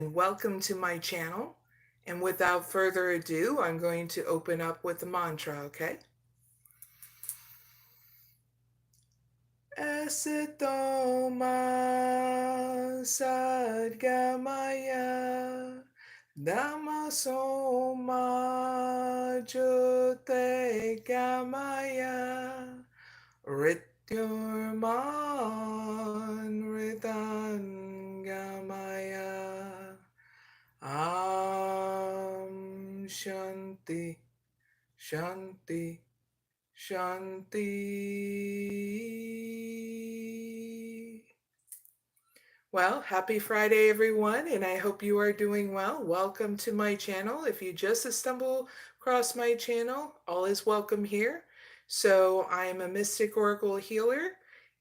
Welcome to my channel. And without further ado, I'm going to open up with the mantra, okay? Asitoma sadgamaya Dhammasoma jyotirgamaya Rityurman Ritangamaya Shanti Shanti Shanti. Well, happy Friday, everyone, and I hope you are doing well. Welcome to my channel. If you just stumble across my channel, all is welcome here. So I am a mystic oracle healer,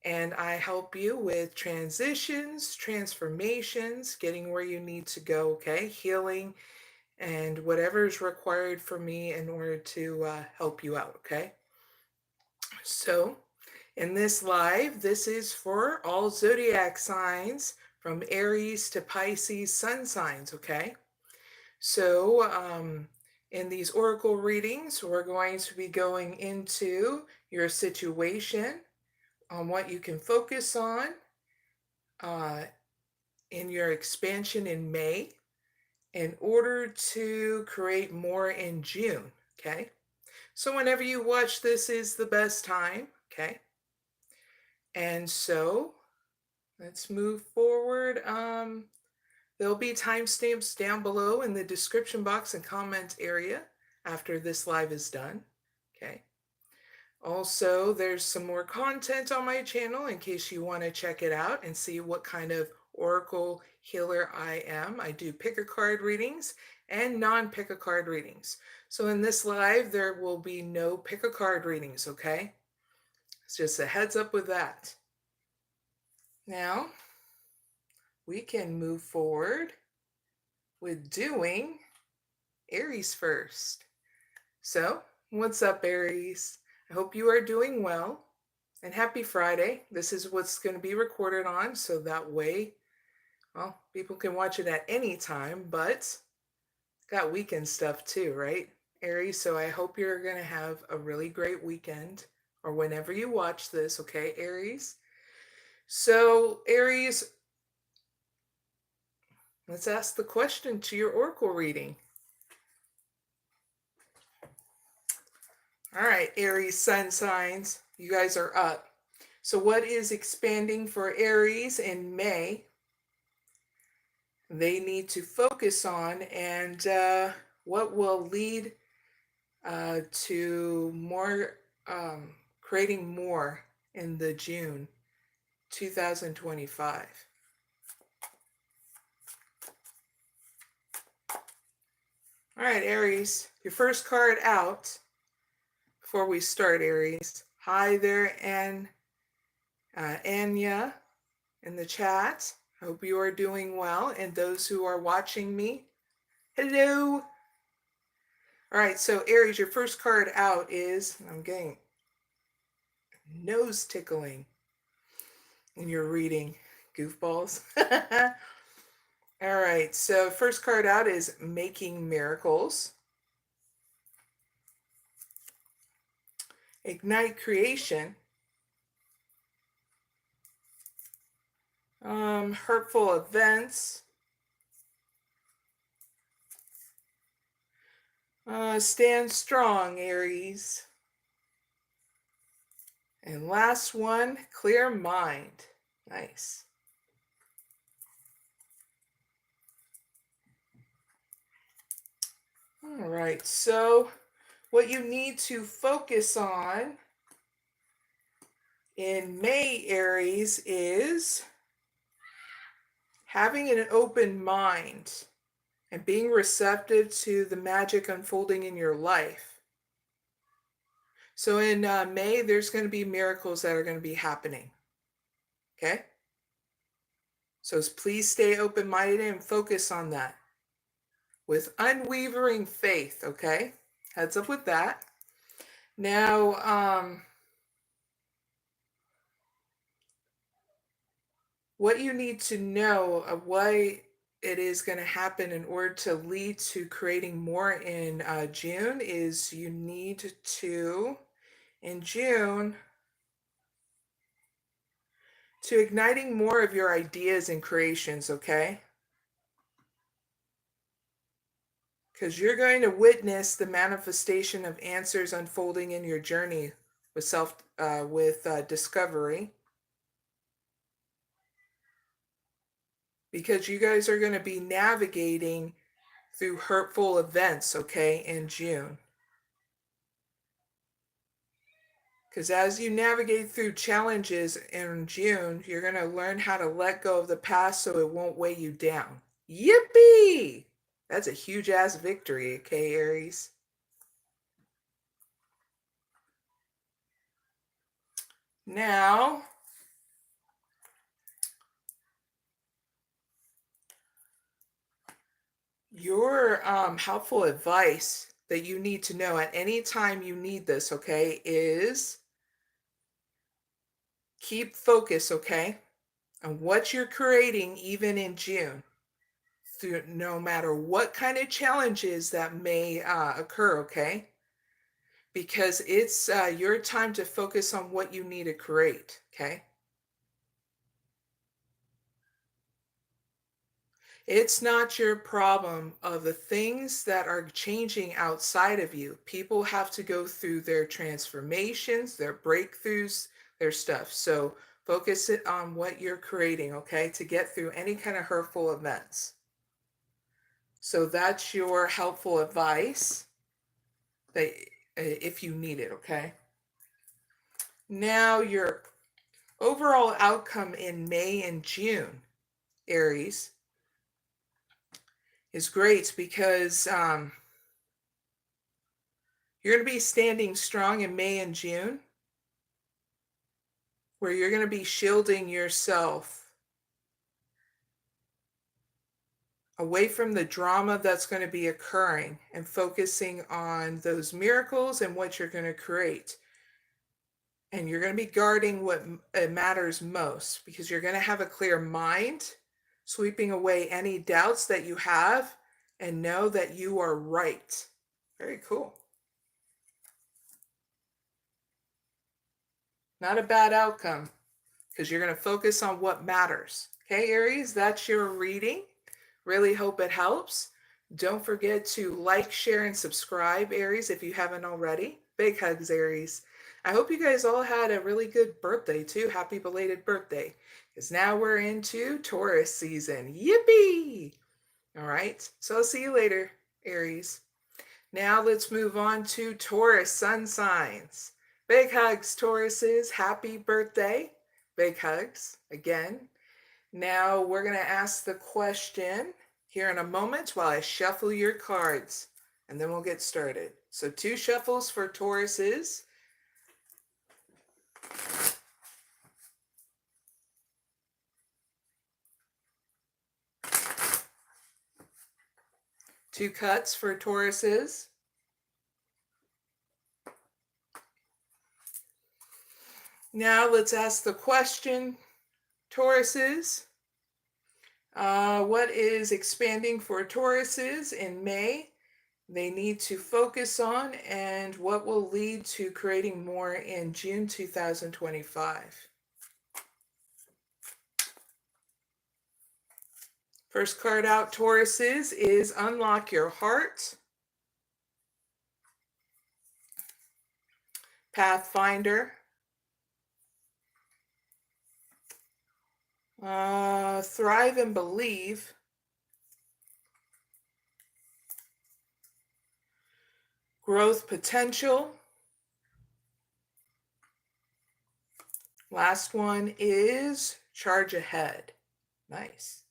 and I help you with transitions, transformations, getting where you need to go, okay? Healing and whatever is required for me in order to help you out, okay? So in this live, this is for all zodiac signs from Aries to Pisces sun signs, okay? So in these oracle readings, we're going to be going into your situation, on what you can focus on in your expansion in May in order to create more in June, okay? So whenever you watch this is the best time, okay? And so let's move forward. There'll be timestamps down below in the description box and comment area after this live is done, okay? Also, there's some more content on my channel in case you want to check it out and see what kind of oracle healer I am. I do pick-a-card readings and non-pick-a-card readings. So in this live, there will be no pick-a-card readings, okay? It's just a heads up with that. Now, we can move forward with doing Aries first. So, what's up, Aries? I hope you are doing well, and happy Friday. This is what's going to be recorded on, so that way, well, people can watch it at any time, but got weekend stuff too, right, Aries? So I hope you're going to have a really great weekend, or whenever you watch this, okay, Aries? So, Aries, let's ask the question to your oracle reading. All right, Aries sun signs, you guys are up. So what is expanding for Aries in May? They need to focus on, and what will lead to more, creating more in the June 2025. All right, Aries, your first card out before we start, Aries. Hi there, Anya in the chat. Hope you are doing well. And those who are watching me, hello. All right, so Aries, your first card out is, I'm getting nose tickling in your reading, goofballs. All right, so first card out is Making Miracles. Ignite Creation. Hurtful Events. Stand Strong, Aries. And last one, Clear Mind. Nice. All right, so what you need to focus on in May, Aries, is having an open mind and being receptive to the magic unfolding in your life. So in May, there's going to be miracles that are going to be happening. Okay? So please stay open-minded and focus on that with unwavering faith, okay? Heads up with that. Now, what you need to know of why it is going to happen in order to lead to creating more in June is you need to, in June, to igniting more of your ideas and creations, okay? Because you're going to witness the manifestation of answers unfolding in your journey with discovery. Because you guys are going to be navigating through hurtful events, okay, in June. Because as you navigate through challenges in June, you're going to learn how to let go of the past so it won't weigh you down. Yippee! That's a huge ass victory, okay, Aries? Now, your helpful advice that you need to know at any time you need this, okay, is keep focus, okay, on what you're creating even in June. Through, no matter what kind of challenges that may occur, okay? Because it's your time to focus on what you need to create, okay? It's not your problem of the things that are changing outside of you. People have to go through their transformations, their breakthroughs, their stuff. So focus it on what you're creating, okay, to get through any kind of hurtful events. So that's your helpful advice that if you need it, okay? Now your overall outcome in May and June, Aries, is great because you're going to be standing strong in May and June, where you're going to be shielding yourself away from the drama that's going to be occurring and focusing on those miracles and what you're going to create. And you're going to be guarding what matters most because you're going to have a clear mind, sweeping away any doubts that you have and know that you are right. Very cool. Not a bad outcome because you're going to focus on what matters. Okay, Aries, that's your reading. Really hope it helps. Don't forget to like, share, and subscribe, Aries, if you haven't already. Big hugs, Aries. I hope you guys all had a really good birthday, too. Happy belated birthday. Because now we're into Taurus season. Yippee! All right, so I'll see you later, Aries. Now let's move on to Taurus sun signs. Big hugs, Tauruses. Happy birthday. Big hugs again. Now we're going to ask the question here in a moment while I shuffle your cards, and then we'll get started. So 2 shuffles for Tauruses. Two cuts for Tauruses. Now let's ask the question, Tauruses. What is expanding for Tauruses in May? They need to focus on, and what will lead to creating more in June 2025. First card out, Tauruses, is Unlock Your Heart. Pathfinder. Thrive and Believe. Growth Potential. Last one is Charge Ahead. Nice.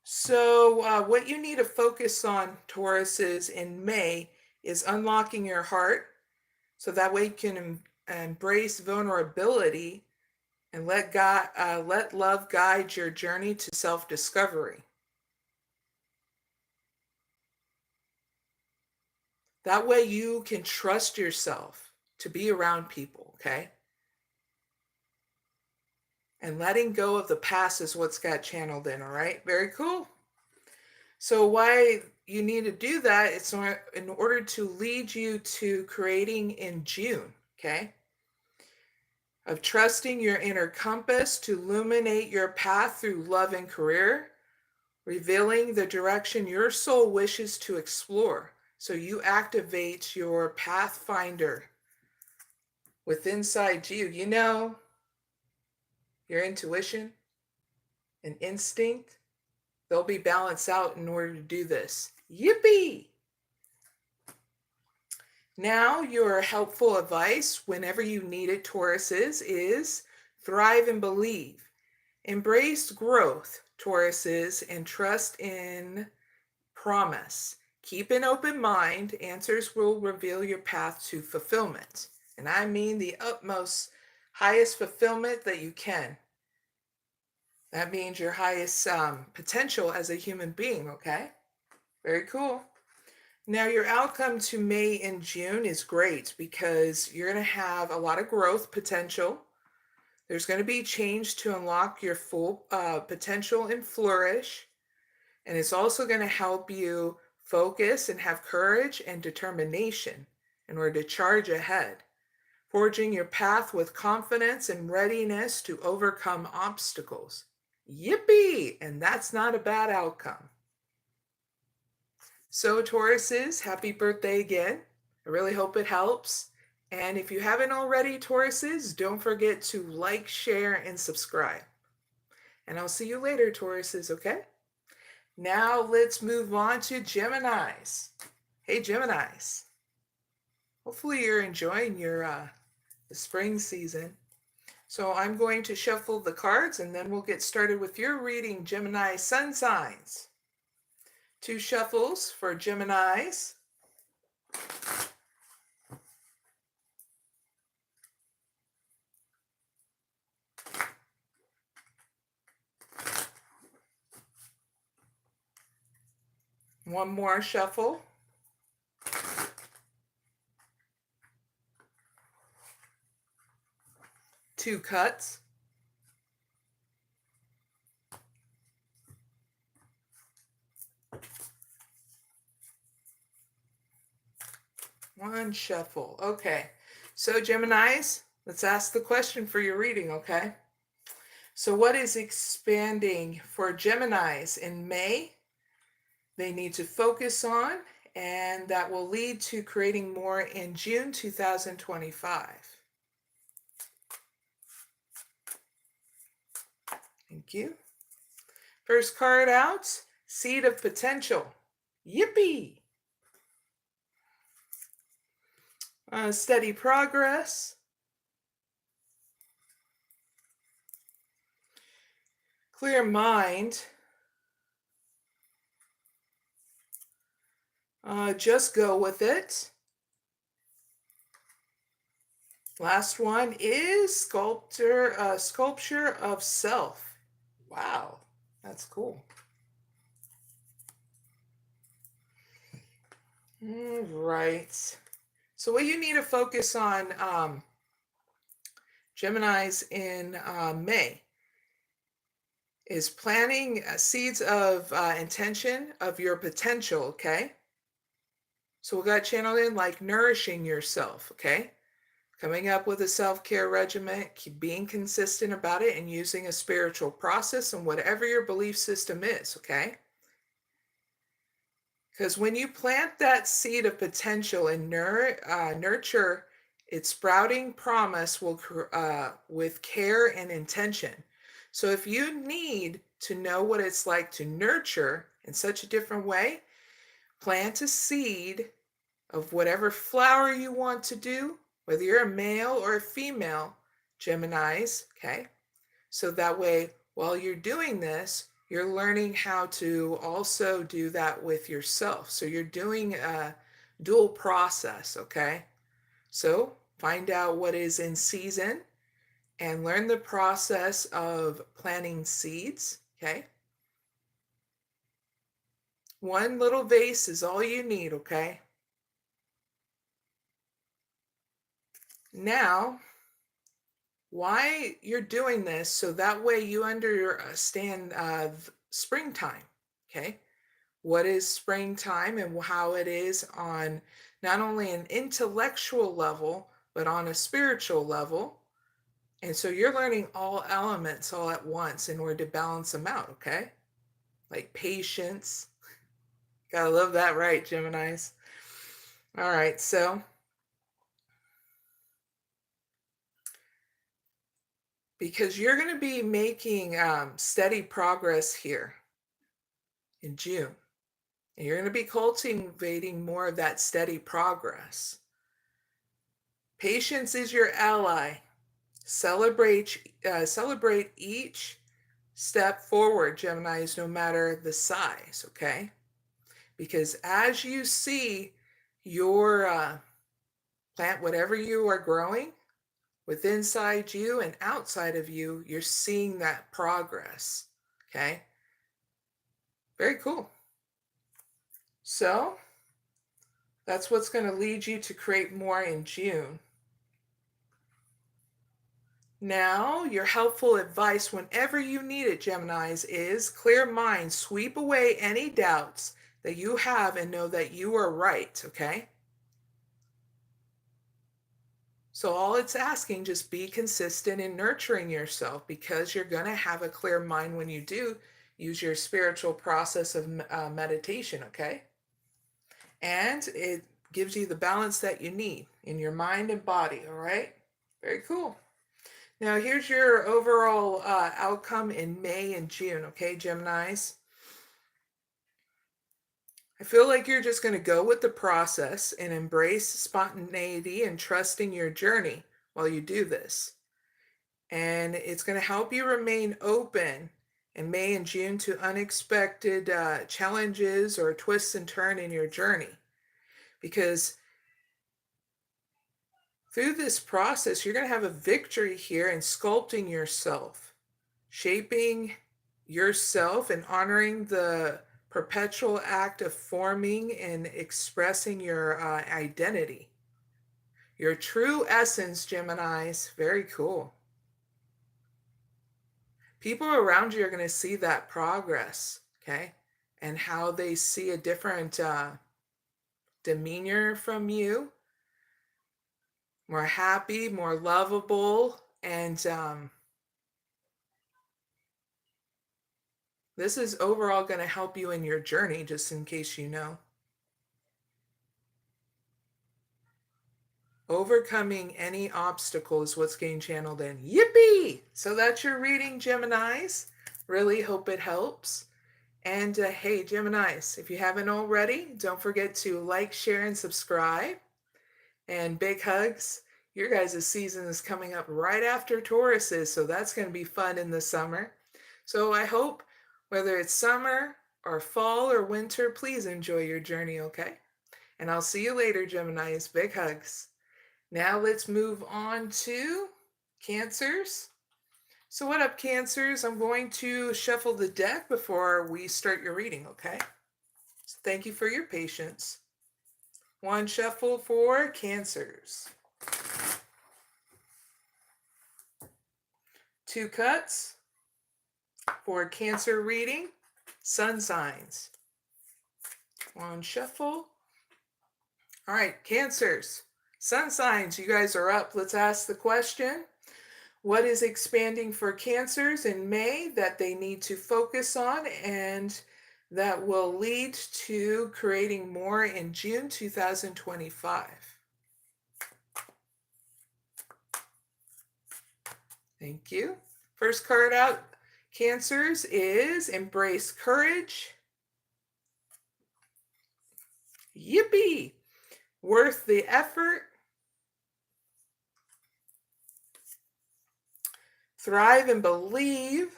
So what you need to focus on, Tauruses, in May is unlocking your heart. So that way you can embrace vulnerability and let love guide your journey to self-discovery. That way you can trust yourself to be around people, okay? And letting go of the past is what's got channeled in, all right? Very cool. So why you need to do that, it's in order to lead you to creating in June, okay? Of trusting your inner compass to illuminate your path through love and career, revealing the direction your soul wishes to explore. So you activate your pathfinder within inside you. You know, your intuition and instinct, they'll be balanced out in order to do this. Yippee! Now, your helpful advice whenever you need it, Tauruses, is thrive and believe. Embrace growth, Tauruses, and trust in promise. Keep an open mind. Answers will reveal your path to fulfillment. And I mean the utmost, highest fulfillment that you can. That means your highest potential as a human being, okay? Very cool. Now, your outcome to May and June is great because you're going to have a lot of growth potential. There's going to be change to unlock your full potential and flourish. And it's also going to help you focus and have courage and determination in order to charge ahead, forging your path with confidence and readiness to overcome obstacles. Yippee! And that's not a bad outcome. So Tauruses, happy birthday again. I really hope it helps. And if you haven't already, Tauruses, don't forget to like, share, and subscribe. And I'll see you later, Tauruses, okay? Now let's move on to Geminis. Hey, Geminis. Hopefully you're enjoying your the spring season. So I'm going to shuffle the cards and then we'll get started with your reading, Gemini sun signs. 2 shuffles for Geminis. One more shuffle. Two cuts. One shuffle. Okay. So Geminis, let's ask the question for your reading, okay? So what is expanding for Geminis in May? They need to focus on, and that will lead to creating more in June 2025. Thank you. First card out, Seed of Potential. Yippee! Steady progress. Clear mind. Just go with it. Last one is sculpture of self. Wow, that's cool. All right. So what you need to focus on, Geminis in May, is planting seeds of intention of your potential, okay? So we got channeled in like nourishing yourself, okay? Coming up with a self-care regimen, being consistent about it, and using a spiritual process and whatever your belief system is, okay? Because when you plant that seed of potential and nurture its sprouting promise with care and intention. So if you need to know what it's like to nurture in such a different way, plant a seed of whatever flower you want to do, whether you're a male or a female, Geminis, okay? So that way, while you're doing this, you're learning how to also do that with yourself. So you're doing a dual process, okay? So find out what is in season and learn the process of planting seeds, okay? One little vase is all you need, okay? Now, why you're doing this, so that way you understand springtime, okay? What is springtime and how it is on not only an intellectual level, but on a spiritual level. And so you're learning all elements all at once in order to balance them out, okay? Like patience. Gotta love that, right, Geminis? All right, so because you're going to be making steady progress here in June, and you're going to be cultivating more of that steady progress. Patience is your ally. Celebrate each step forward, Geminis, no matter the size, okay? Because as you see your plant, whatever you are growing, with inside you and outside of you, you're seeing that progress, okay? Very cool. So that's what's going to lead you to create more in June. Now, your helpful advice whenever you need it, Geminis, is clear mind. Sweep away any doubts that you have and know that you are right, okay? So all it's asking, just be consistent in nurturing yourself, because you're going to have a clear mind when you do use your spiritual process of meditation, okay? And it gives you the balance that you need in your mind and body, all right? Very cool. Now here's your overall outcome in May and June, okay, Geminis? I feel like you're just going to go with the process and embrace spontaneity and trust in your journey while you do this. And it's going to help you remain open in May and June to unexpected challenges or twists and turns in your journey. Because through this process, you're going to have a victory here in sculpting yourself, shaping yourself, and honoring the perpetual act of forming and expressing your identity. Your true essence, Geminis. Very cool. People around you are going to see that progress, okay? And how they see a different demeanor from you, more happy, more lovable, and this is overall going to help you in your journey, just in case you know. Overcoming any obstacle is what's getting channeled in. Yippee! So that's your reading, Geminis. Really hope it helps. And hey, Geminis, if you haven't already, don't forget to like, share, and subscribe. And big hugs. Your guys' season is coming up right after Taurus's, so that's going to be fun in the summer. So I hope, whether it's summer or fall or winter, please enjoy your journey, okay? And I'll see you later, Geminis. Big hugs. Now let's move on to Cancers. So what up, Cancers? I'm going to shuffle the deck before we start your reading, okay? So thank you for your patience. One shuffle for Cancers. Two cuts for Cancer reading, sun signs. One shuffle. All right, Cancers, sun signs, you guys are up. Let's ask the question. What is expanding for Cancers in May that they need to focus on and that will lead to creating more in June 2025? Thank you. First card out, Cancers, is Embrace Courage. Yippee! Worth the effort. Thrive and Believe.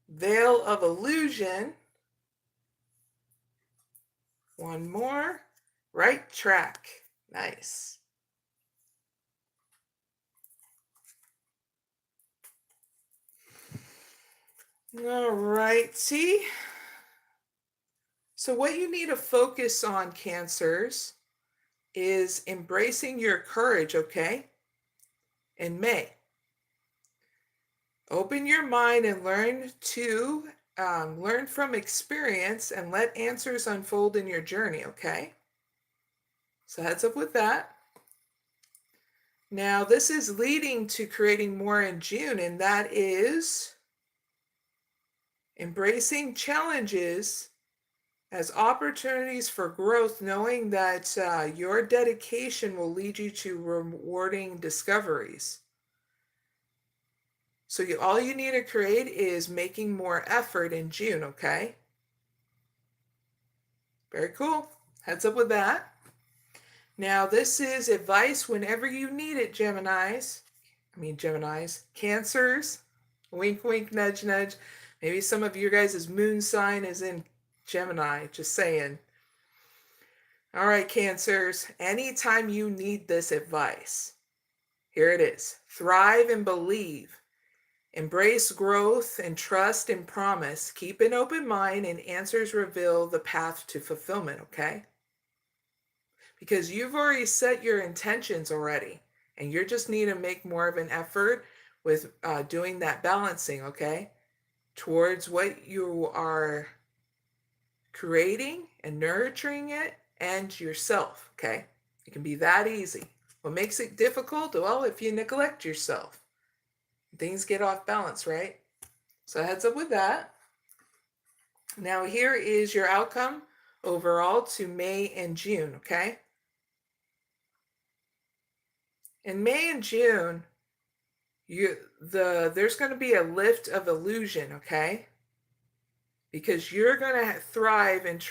Veil of Illusion. One more. Right Track. Nice. All righty. So what you need to focus on, Cancers, is embracing your courage, okay? In May. Open your mind and learn from experience and let answers unfold in your journey, okay? So heads up with that. Now, this is leading to creating more in June, and that is embracing challenges as opportunities for growth, knowing that your dedication will lead you to rewarding discoveries. So all you need to create is making more effort in June, okay? Very cool. Heads up with that. Now, this is advice whenever you need it, Geminis. Cancers. Wink, wink, nudge, nudge. Maybe some of your guys' moon sign is in Gemini, just saying. All right, Cancers, anytime you need this advice, here it is. Thrive and believe. Embrace growth and trust and promise. Keep an open mind and answers reveal the path to fulfillment, okay? Because you've already set your intentions already, and you just need to make more of an effort with doing that balancing, okay? Towards what you are creating and nurturing it and yourself, okay? It can be that easy. What makes it difficult? Well, if you neglect yourself. Things get off balance, right? So heads up with that. Now here is your outcome overall to May and June, okay? In May and June, there's going to be a lift of illusion, okay? Because you're going to thrive and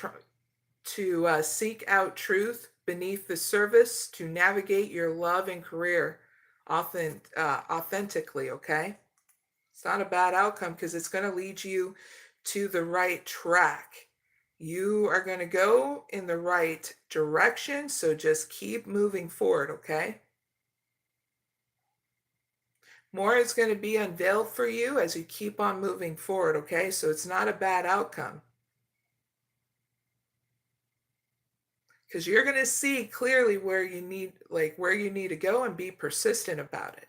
to seek out truth beneath the surface to navigate your love and career authentically, okay? It's not a bad outcome because it's going to lead you to the right track. You are going to go in the right direction, so just keep moving forward, okay? More is going to be unveiled for you as you keep on moving forward, okay? So it's not a bad outcome. Because you're going to see clearly where you need to go and be persistent about it.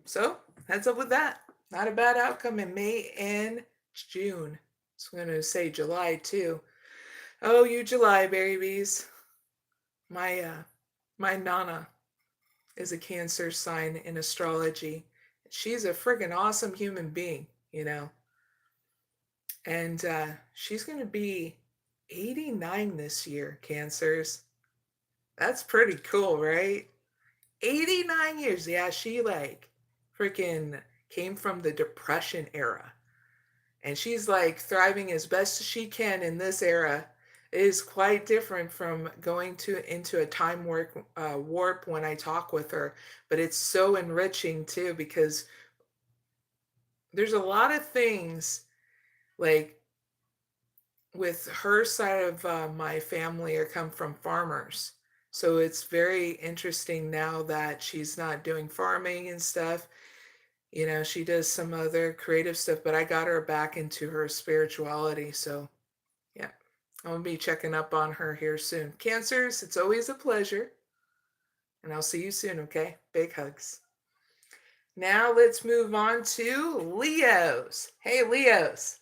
So heads up with that. Not a bad outcome in May and June. So I'm going to say July too. Oh, you July babies. My Nana is a Cancer sign in astrology. She's a friggin' awesome human being, you know. And she's going to be 89 this year, Cancers. That's pretty cool, right? 89 years. Yeah, she freaking came from the Depression era. And she's thriving as best as she can in this era. It is quite different from going into a time warp when I talk with her. But it's so enriching too, because there's a lot of things with her side of my family come from farmers. So it's very interesting now that she's not doing farming and stuff. You know, she does some other creative stuff, but I got her back into her spirituality. So, yeah, I'm going to be checking up on her here soon. Cancers, it's always a pleasure. And I'll see you soon, okay? Big hugs. Now let's move on to Leos. Hey, Leos.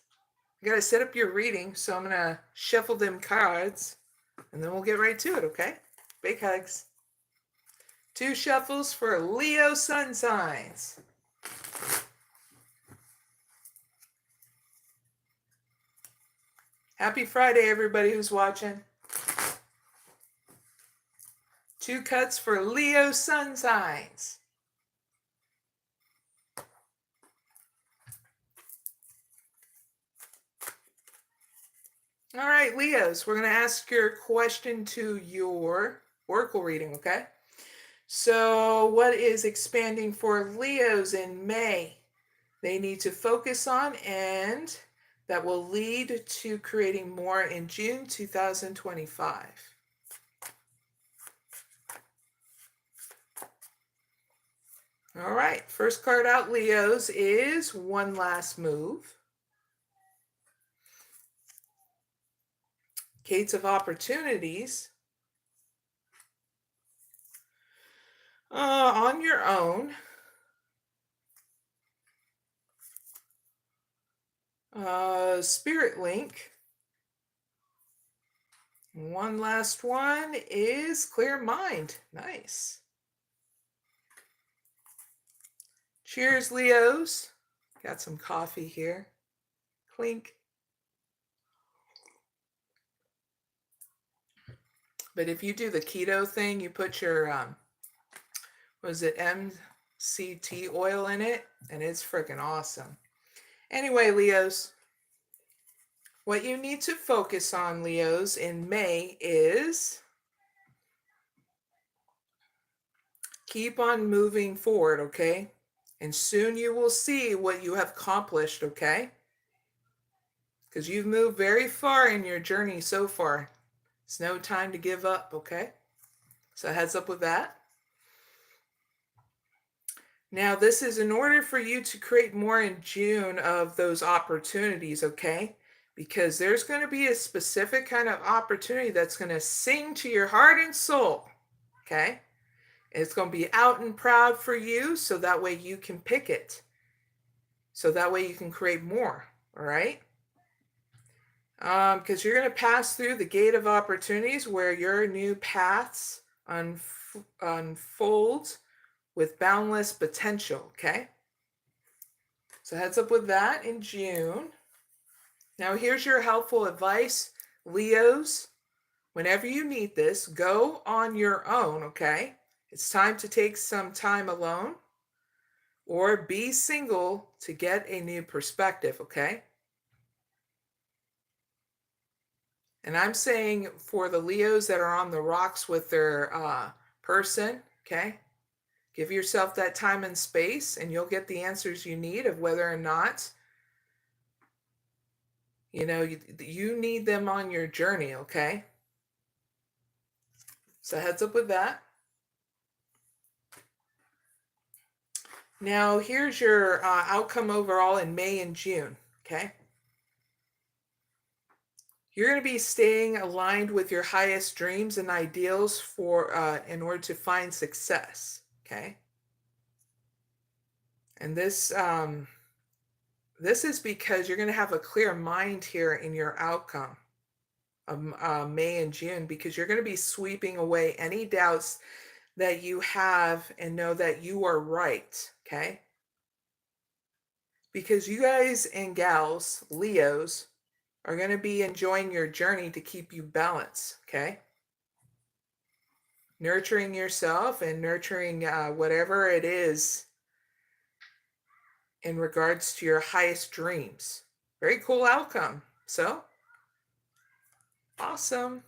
You got to set up your reading, so I'm going to shuffle them cards, and then we'll get right to it, okay? Big hugs. 2 shuffles for Leo sun signs. Happy Friday, everybody who's watching. 2 cuts for Leo sun signs. All right, Leos, we're going to ask your question to your oracle reading, okay? So what is expanding for Leos in May? They need to focus on, and that will lead to creating more in June 2025. All right, first card out, Leos, is One Last Move. Gates of Opportunities. On your own. Spirit link. One last one is clear mind. Nice. Cheers, Leos. Got some coffee here. Clink. But if you do the keto thing, you put your, was it MCT oil in it? And it's freaking awesome. Anyway, Leos, what you need to focus on, Leos, in May is keep on moving forward, okay? And soon you will see what you have accomplished, okay? Because you've moved very far in your journey so far. It's no time to give up, okay? So heads up with that. Now, this is in order for you to create more in June of those opportunities, okay? Because there's going to be a specific kind of opportunity that's going to sing to your heart and soul, okay? It's going to be out and proud for you, so that way you can pick it. So that way you can create more, all right? Because you're going to pass through the gate of opportunities where your new paths unfold with boundless potential, okay? So heads up with that in June. Now here's your helpful advice, Leos. Whenever you need this, go on your own, okay? It's time to take some time alone or be single to get a new perspective, okay? And I'm saying for the Leos that are on the rocks with their person, okay? Give yourself that time and space and you'll get the answers you need of whether or not, you know, you need them on your journey, okay? So heads up with that. Now here's your outcome overall in May and June, okay? You're going to be staying aligned with your highest dreams and ideals for in order to find success, okay? And this is because you're going to have a clear mind here in your outcome of May and June, because you're going to be sweeping away any doubts that you have and know that you are right, okay? Because you guys and gals, Leos, are going to be enjoying your journey to keep you balanced, okay? Nurturing yourself and nurturing whatever it is in regards to your highest dreams. Very cool outcome. So, awesome.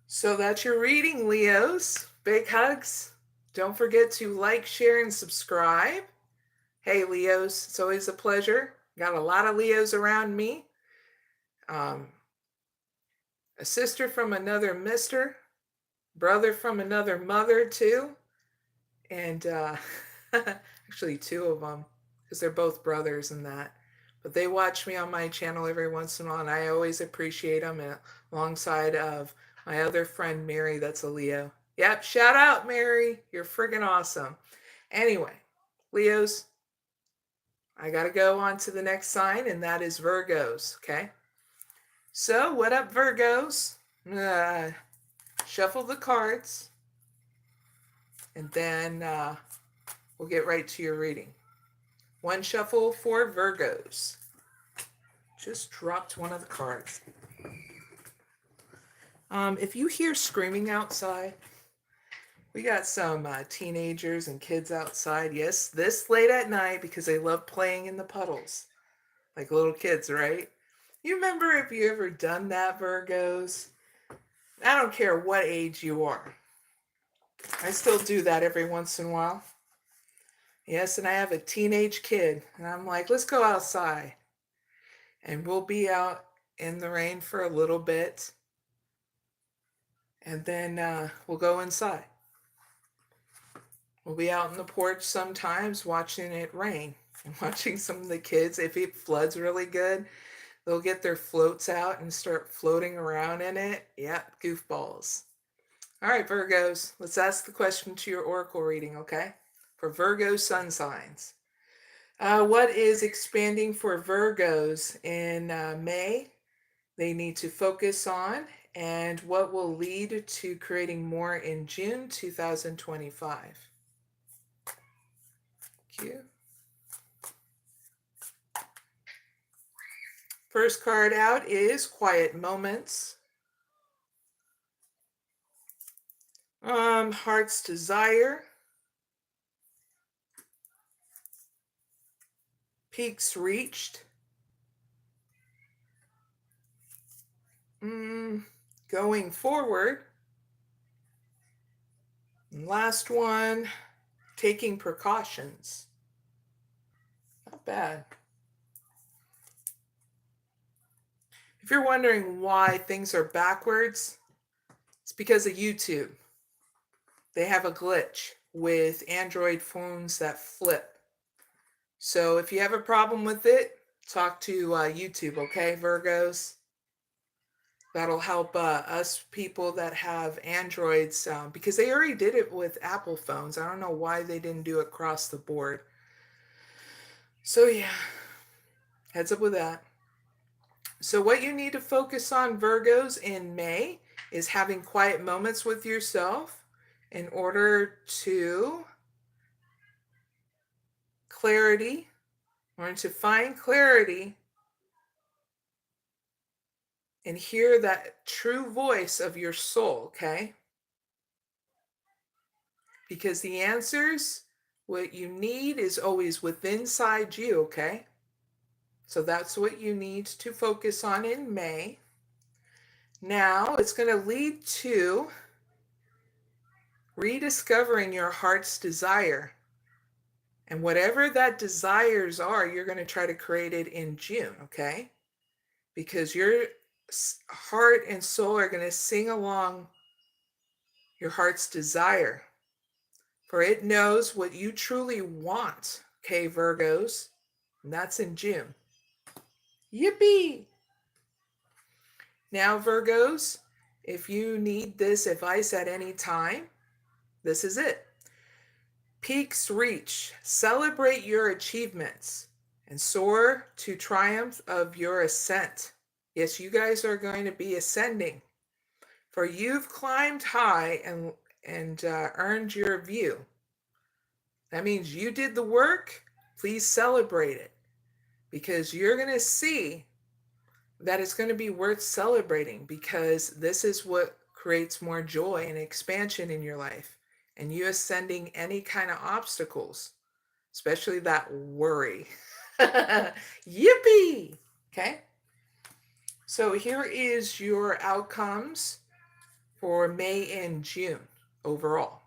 So that's your reading, Leos. Big hugs. Don't forget to like, share, and subscribe. Hey, Leos, it's always a pleasure. Got a lot of Leos around me. A sister from another mister. Brother from another mother, too. And actually 2 of them, because they're both brothers and that. But they watch me on my channel every once in a while, and I always appreciate them, alongside of my other friend, Mary, that's a Leo. Yep, shout out, Mary. You're friggin' awesome. Anyway, Leos, I got to go on to the next sign, and that is Virgos, okay? So, what up, Virgos? Shuffle the cards, and then we'll get right to your reading. One shuffle for Virgos. Just dropped one of the cards. If you hear screaming outside, we got some teenagers and kids outside. Yes, this late at night, because they love playing in the puddles. Like little kids, right? You remember if you ever done that, Virgos? I don't care what age you are. I still do that every once in a while. Yes, and I have a teenage kid, and I'm like, let's go outside. And we'll be out in the rain for a little bit, and then we'll go inside. We'll be out on the porch sometimes watching it rain, and watching some of the kids, if it floods really good, they'll get their floats out and start floating around in it. Yep, goofballs. All right, Virgos, let's ask the question to your oracle reading, okay? For Virgo sun signs. What is expanding for Virgos in May? They need to focus on, and what will lead to creating more in June 2025. Thank you. First card out is Quiet Moments. Heart's Desire. Peaks Reached. Going Forward. And last one, Taking Precautions. Not bad. If you're wondering why things are backwards, it's because of YouTube. They have a glitch with Android phones that flip. So if you have a problem with it, talk to YouTube, okay, Virgos? That'll help us people that have Androids, because they already did it with Apple phones. I don't know why they didn't do it across the board. So yeah, heads up with that. So what you need to focus on, Virgos, in May is having quiet moments with yourself in order to find clarity and hear that true voice of your soul, okay? Because the answers, what you need is always within inside you, okay? So that's what you need to focus on in May. Now, it's going to lead to rediscovering your heart's desire. And whatever that desires are, you're going to try to create it in June, okay? Because your heart and soul are going to sing along your heart's desire. For it knows what you truly want, okay, Virgos? And that's in June. Yippee! Now, Virgos, if you need this advice at any time, this is it. Peaks reach. Celebrate your achievements and soar to triumph of your ascent. Yes, you guys are going to be ascending. For you've climbed high and earned your view. That means you did the work. Please celebrate it, because you're going to see that it's going to be worth celebrating, because this is what creates more joy and expansion in your life, and you ascending any kind of obstacles, especially that worry. Yippee! Okay. So here is your outcomes for May and June overall.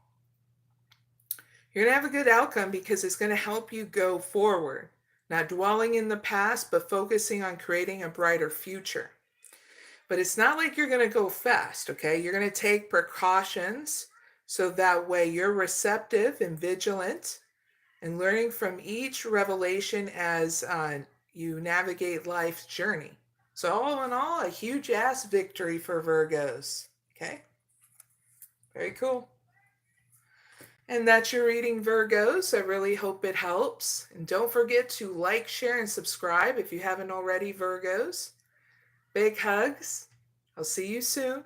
You're going to have a good outcome because it's going to help you go forward, not dwelling in the past, but focusing on creating a brighter future. But it's not like you're going to go fast, okay? You're going to take precautions so that way you're receptive and vigilant and learning from each revelation as you navigate life's journey. So all in all, a huge ass victory for Virgos, okay? Very cool. And that's your reading, Virgos. I really hope it helps. And don't forget to like, share, and subscribe if you haven't already, Virgos. Big hugs. I'll see you soon.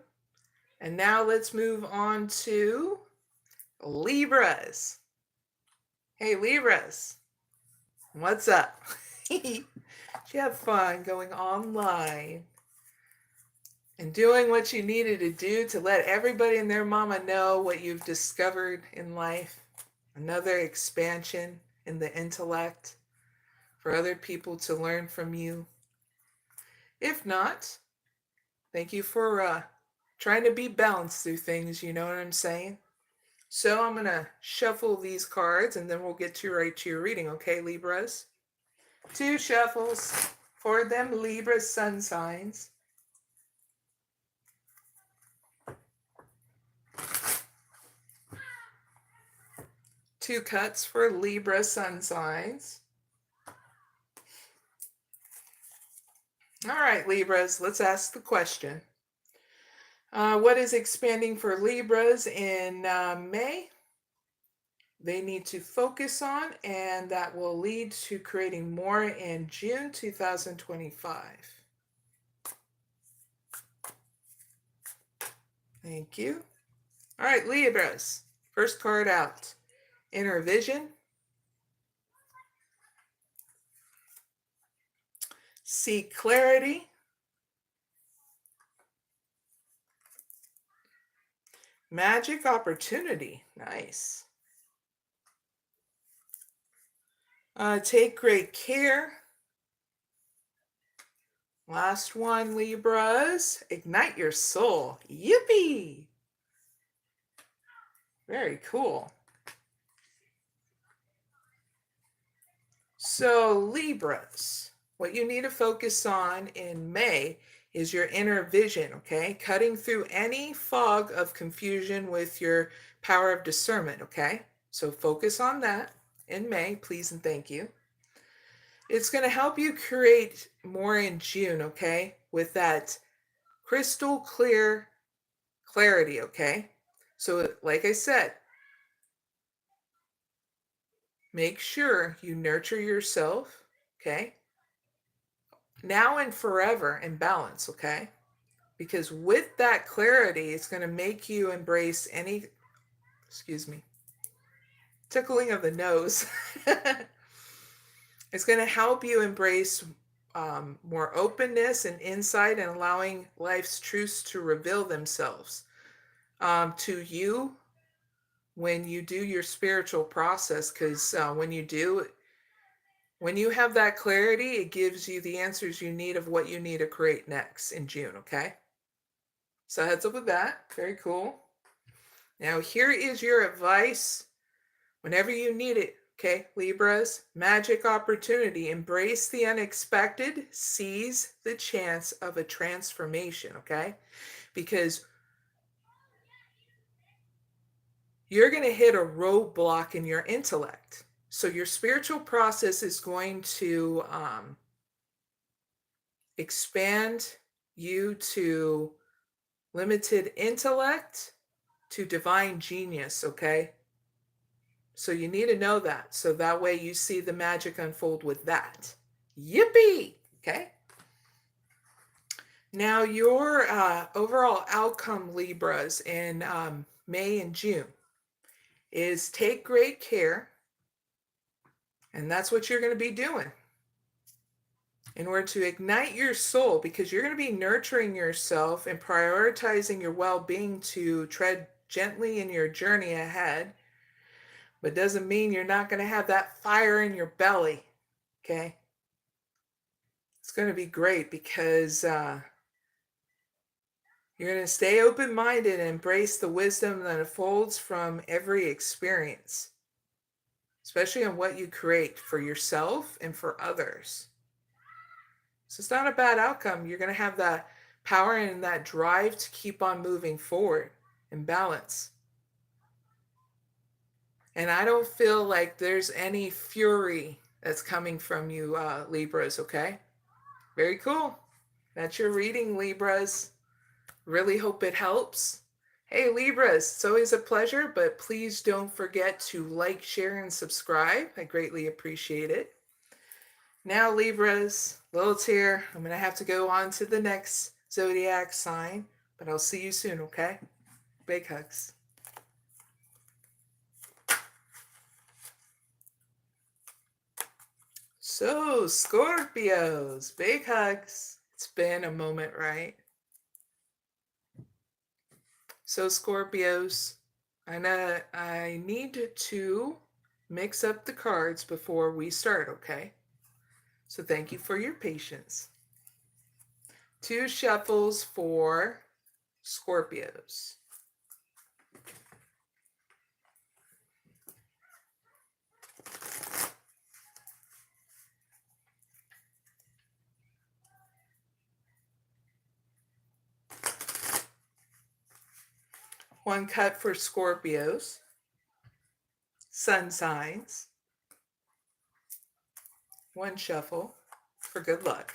And now let's move on to Libras. Hey, Libras. What's up? Did you have fun going online and doing what you needed to do to let everybody and their mama know what you've discovered in life? Another expansion in the intellect for other people to learn from you. If not, thank you for trying to be balanced through things, you know what I'm saying? So I'm going to shuffle these cards and then we'll get right to your reading, okay, Libras? 2 shuffles for them Libra sun signs. Two cuts for Libra sun signs. All right, Libras, let's ask the question. What is expanding for Libras in May? They need to focus on, and that will lead to creating more in June 2025. Thank you. All right, Libras. First card out. Inner vision. See clarity. Magic opportunity. Nice. Take great care. Last one, Libras. Ignite your soul. Yippee! Very cool. So, Libras, what you need to focus on in May is your inner vision, okay? Cutting through any fog of confusion with your power of discernment, okay? So focus on that in May, please and thank you. It's going to help you create more in June, okay? With that crystal clear clarity, okay? So like I said, make sure you nurture yourself, okay? Now and forever in balance, okay? Because with that clarity, it's going to make you embrace any, excuse me, tickling of the nose. It's going to help you embrace more openness and insight and allowing life's truths to reveal themselves to you when you do your spiritual process. Because when you have that clarity, it gives you the answers you need of what you need to create next in June, okay? So heads up with that. Very cool. Now here is your advice whenever you need it, okay, Libras? Magic opportunity. Embrace the unexpected. Seize the chance of a transformation, okay? Because you're going to hit a roadblock in your intellect. So your spiritual process is going to expand you to limited intellect to divine genius, okay? So you need to know that. So that way you see the magic unfold with that. Yippee! Okay? Now your overall outcome, Libras, in May and June is take great care. And that's what you're going to be doing in order to ignite your soul, because you're going to be nurturing yourself and prioritizing your well-being to tread gently in your journey ahead. But doesn't mean you're not going to have that fire in your belly, okay? It's going to be great because you're going to stay open-minded and embrace the wisdom that unfolds from every experience, especially on what you create for yourself and for others. So it's not a bad outcome. You're going to have that power and that drive to keep on moving forward in balance. And I don't feel like there's any fury that's coming from you, Libras, okay? Very cool. That's your reading, Libras. Really hope it helps. Hey, Libras, it's always a pleasure, but please don't forget to like, share, and subscribe. I greatly appreciate it. Now, Libras, little tear. I'm going to have to go on to the next zodiac sign, but I'll see you soon, okay? Big hugs. So, Scorpios, big hugs. It's been a moment, right? So, Scorpios, I need to mix up the cards before we start, okay? So thank you for your patience. 2 shuffles for Scorpios. One cut for Scorpios. Sun signs. One shuffle for good luck.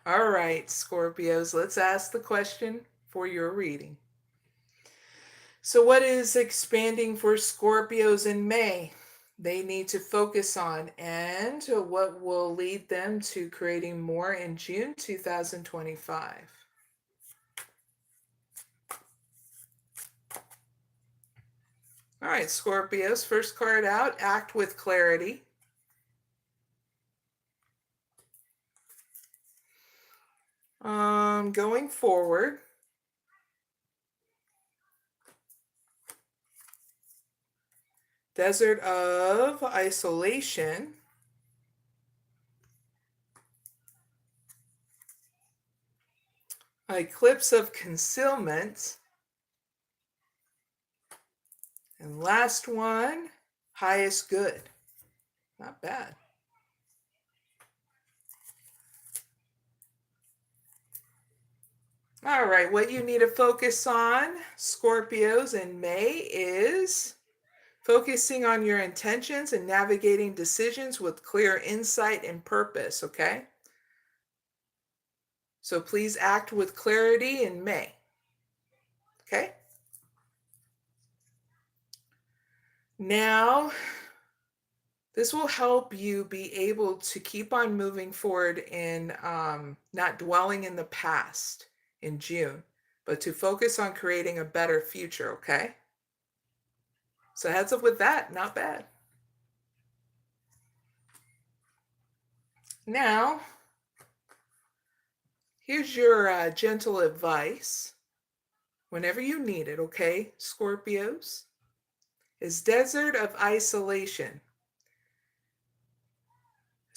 All right, Scorpios, let's ask the question. for your reading. So what is expanding for Scorpios in May? They need to focus on, and what will lead them to creating more in June 2025. All right, Scorpios, first card out, act with clarity. Going forward, desert of isolation, eclipse of concealment, and last one, highest good. Not bad. All right, what you need to focus on, Scorpios, in May is focusing on your intentions and navigating decisions with clear insight and purpose, okay? So please act with clarity in May, okay? Now, this will help you be able to keep on moving forward in not dwelling in the past in June, but to focus on creating a better future, okay? So heads up with that, not bad. Now, here's your gentle advice whenever you need it, okay, Scorpios, is desert of isolation.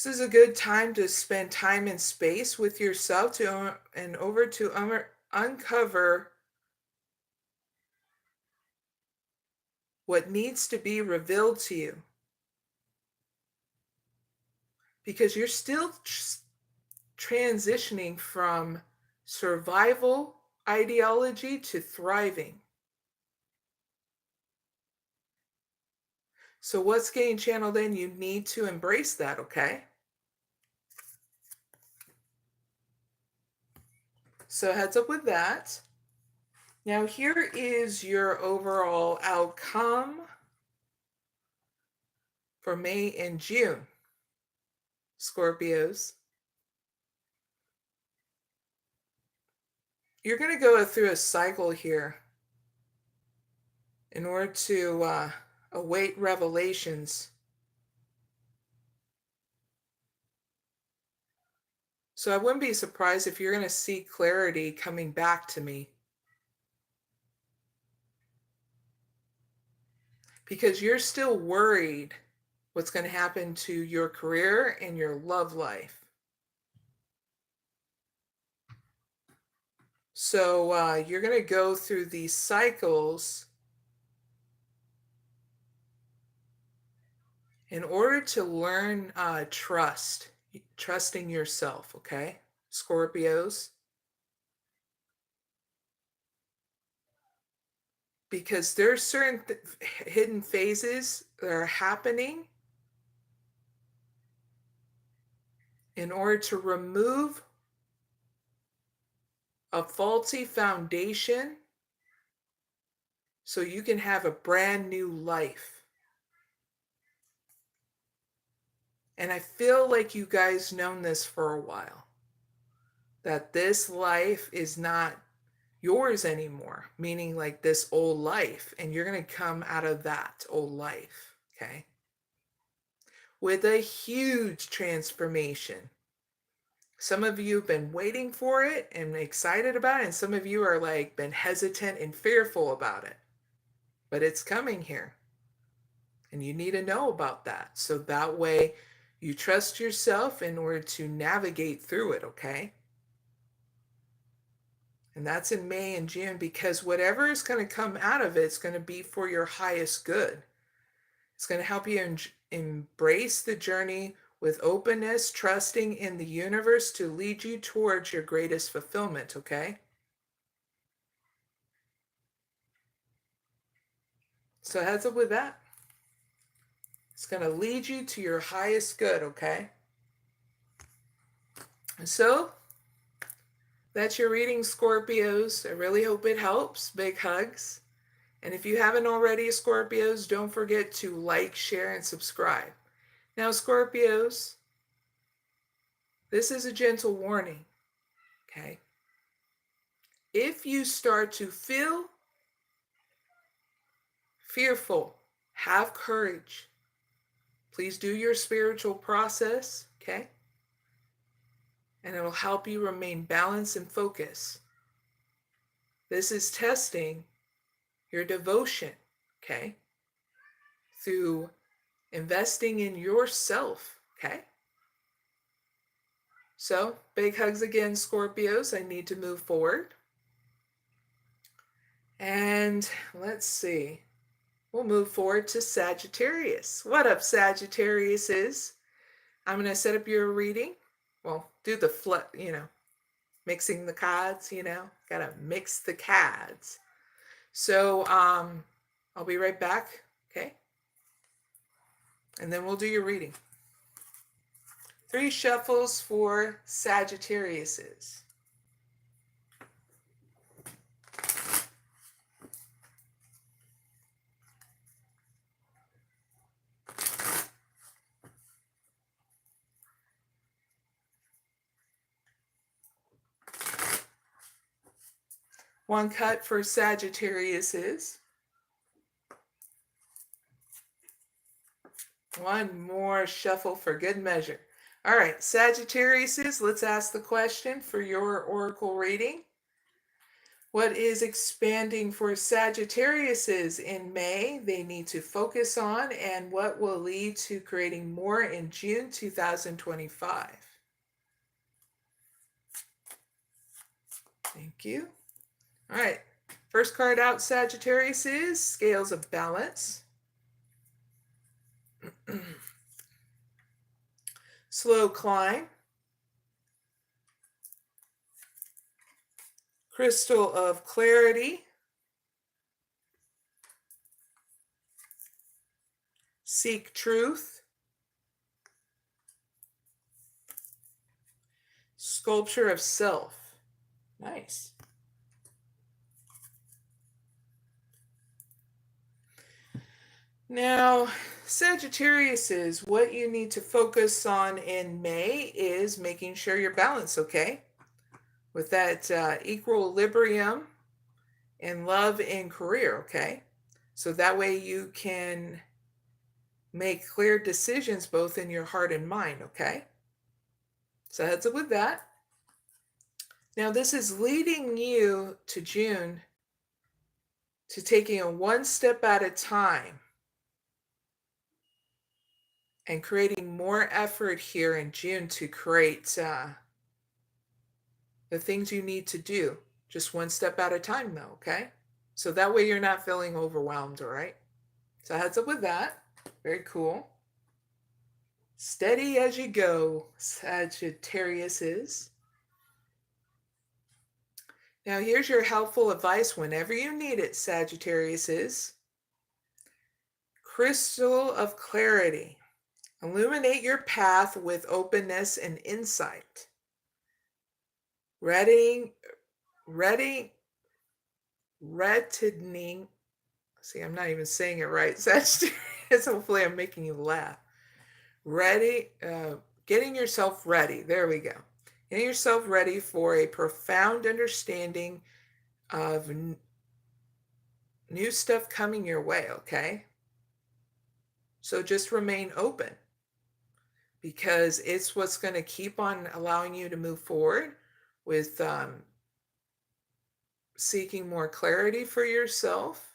This is a good time to spend time and space with yourself to uncover what needs to be revealed to you. Because you're still transitioning from survival ideology to thriving. So what's getting channeled in? You need to embrace that, okay? So heads up with that. Now here is your overall outcome for May and June, Scorpios. You're going to go through a cycle here in order to await revelations. So I wouldn't be surprised if you're going to see clarity coming back to me. Because you're still worried what's going to happen to your career and your love life. So you're going to go through these cycles in order to learn trusting yourself, okay, Scorpios? Because there's certain hidden phases that are happening in order to remove a faulty foundation so you can have a brand new life. And I feel like you guys known this for a while, that this life is not yours anymore, meaning like this old life, and you're going to come out of that old life, okay, with a huge transformation. Some of you have been waiting for it and excited about it, and some of you are like been hesitant and fearful about it, but it's coming here, and you need to know about that, so that way you trust yourself in order to navigate through it, okay? And that's in May and June, because whatever is going to come out of it, it's going to be for your highest good. It's going to help you embrace the journey with openness, trusting in the universe to lead you towards your greatest fulfillment, okay? So heads up with that. It's going to lead you to your highest good, okay? So That's your reading, Scorpios. I really hope it helps. Big hugs. And if you haven't already, Scorpios, don't forget to like, share, and subscribe. Now, Scorpios, this is a gentle warning, okay? If you start to feel fearful, have courage. Please do your spiritual process, okay? And it'll help you remain balanced and focused. This is testing your devotion, okay? Through investing in yourself, okay? So, big hugs again, Scorpios. I need to move forward. And let's see. We'll move forward to Sagittarius. What up, Sagittarius? I'm going to set up your reading. Well, do the mixing the cards, got to mix the cards. So, I'll be right back, okay? And then we'll do your reading. 3 shuffles for Sagittarius. One cut for Sagittarius. One more shuffle for good measure. All right, Sagittarius, let's ask the question for your oracle reading. What is expanding for Sagittarius in May they need to focus on, and what will lead to creating more in June 2025? Thank you. All right, first card out, Sagittarius, is Scales of Balance. Slow Climb. Crystal of Clarity. Seek Truth. Sculpture of Self. Nice. Now, Sagittarius, what you need to focus on in May is making sure you're balanced, okay? With that equilibrium in love and career, okay? So that way you can make clear decisions both in your heart and mind, okay? So heads up with that. Now, this is leading you to June to taking it one step at a time and creating more effort here in June to create the things you need to do, just one step at a time though, okay? So that way you're not feeling overwhelmed, all right? So heads up with that. Very cool. Steady as you go, Sagittarius. Now here's your helpful advice whenever you need it, Sagittarius. Crystal of Clarity. Illuminate your path with openness and insight. Reddening. See, I'm not even saying it right, Sagittarius. Hopefully I'm making you laugh. Getting yourself ready. There we go. Getting yourself ready for a profound understanding of new stuff coming your way, okay? So just remain open, because it's what's going to keep on allowing you to move forward with seeking more clarity for yourself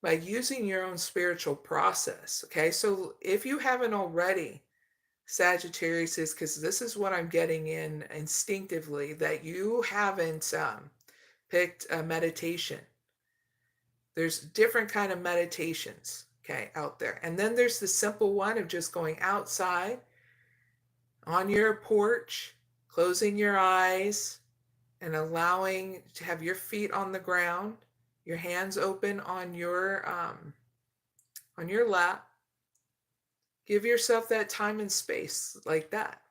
by using your own spiritual process, okay? So if you haven't already, Sagittarius, because this is what I'm getting in instinctively, that you haven't picked a meditation. There's different kind of meditations, okay, out there. And then there's the simple one of just going outside on your porch, closing your eyes, and allowing to have your feet on the ground, your hands open on your lap. Give yourself that time and space like that.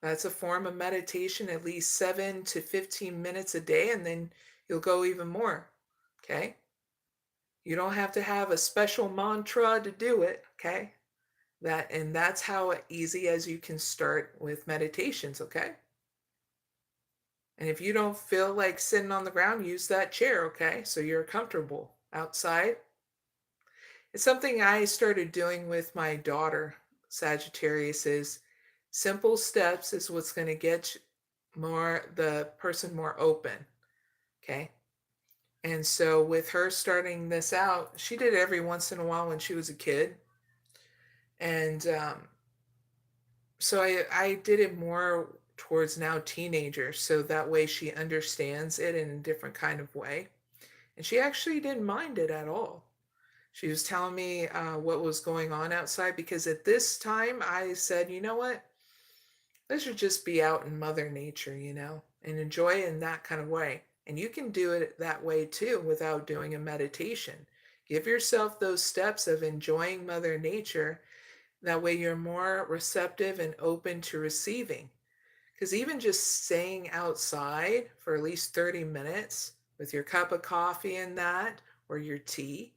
That's a form of meditation, at least 7 to 15 minutes a day, and then you'll go even more. Okay? You don't have to have a special mantra to do it. Okay? That's how easy as you can start with meditations. Okay? And if you don't feel like sitting on the ground, use that chair. Okay? So you're comfortable outside. It's something I started doing with my daughter, Sagittarius, is simple steps is what's going to get the person more open. Okay. And so with her starting this out, she did it every once in a while when she was a kid. And so I did it more towards now teenagers. So that way she understands it in a different kind of way. And she actually didn't mind it at all. She was telling me what was going on outside, because at this time I said, you know what? Let's just be out in Mother Nature, and enjoy it in that kind of way. And you can do it that way too without doing a meditation. Give yourself those steps of enjoying Mother Nature. That way you're more receptive and open to receiving. Because even just staying outside for at least 30 minutes with your cup of coffee and that, or your tea,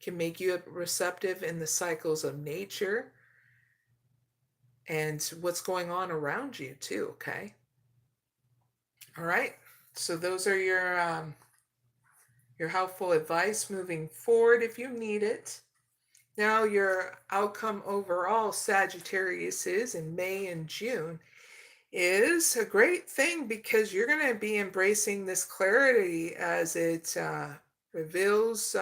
can make you receptive in the cycles of nature and what's going on around you too. Okay. All right. So those are your helpful advice moving forward if you need it. Now your outcome overall, Sagittarius, is in May and June, is a great thing, because you're going to be embracing this clarity as it reveals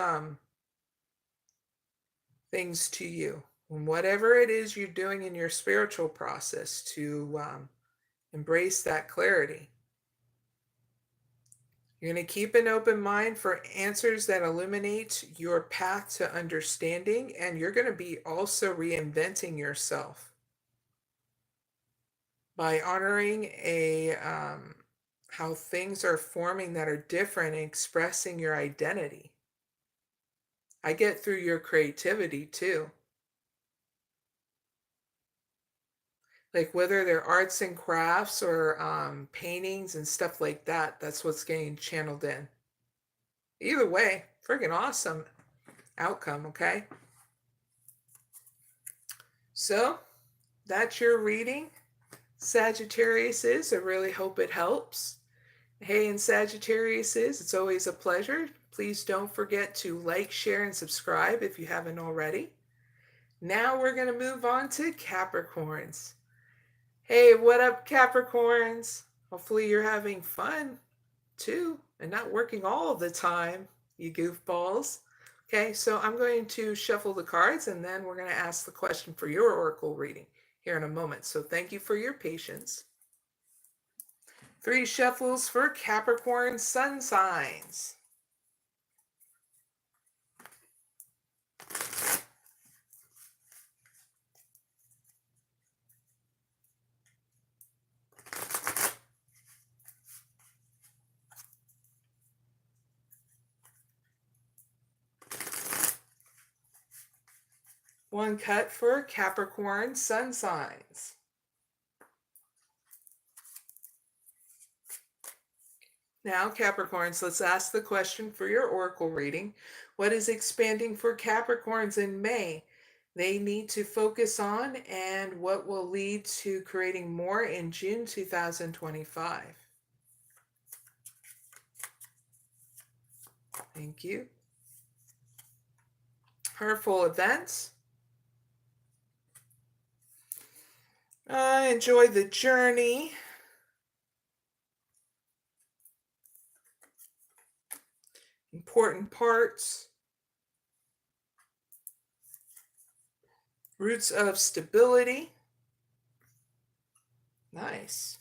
things to you. And whatever it is you're doing in your spiritual process to embrace that clarity. You're going to keep an open mind for answers that illuminate your path to understanding, and you're going to be also reinventing yourself by honoring how things are forming that are different and expressing your identity. I get through your creativity too. Like whether they're arts and crafts or paintings and stuff like that, that's what's getting channeled in. Either way, freaking awesome outcome, okay? So that's your reading, Sagittarius is. I really hope it helps. Hey, and Sagittarius is, it's always a pleasure. Please don't forget to like, share, and subscribe if you haven't already. Now we're going to move on to Capricorns. Hey, what up, Capricorns? Hopefully you're having fun too and not working all the time, you goofballs. Okay, so I'm going to shuffle the cards, and then we're going to ask the question for your oracle reading here in a moment. So thank you for your patience. 3 shuffles for Capricorn sun signs. One cut for Capricorn sun signs. Now, Capricorns, let's ask the question for your oracle reading. What is expanding for Capricorns in May? They need to focus on, and what will lead to creating more in June 2025. Thank you. Hurtful events. Enjoy the journey. Important parts. Roots of stability. Nice.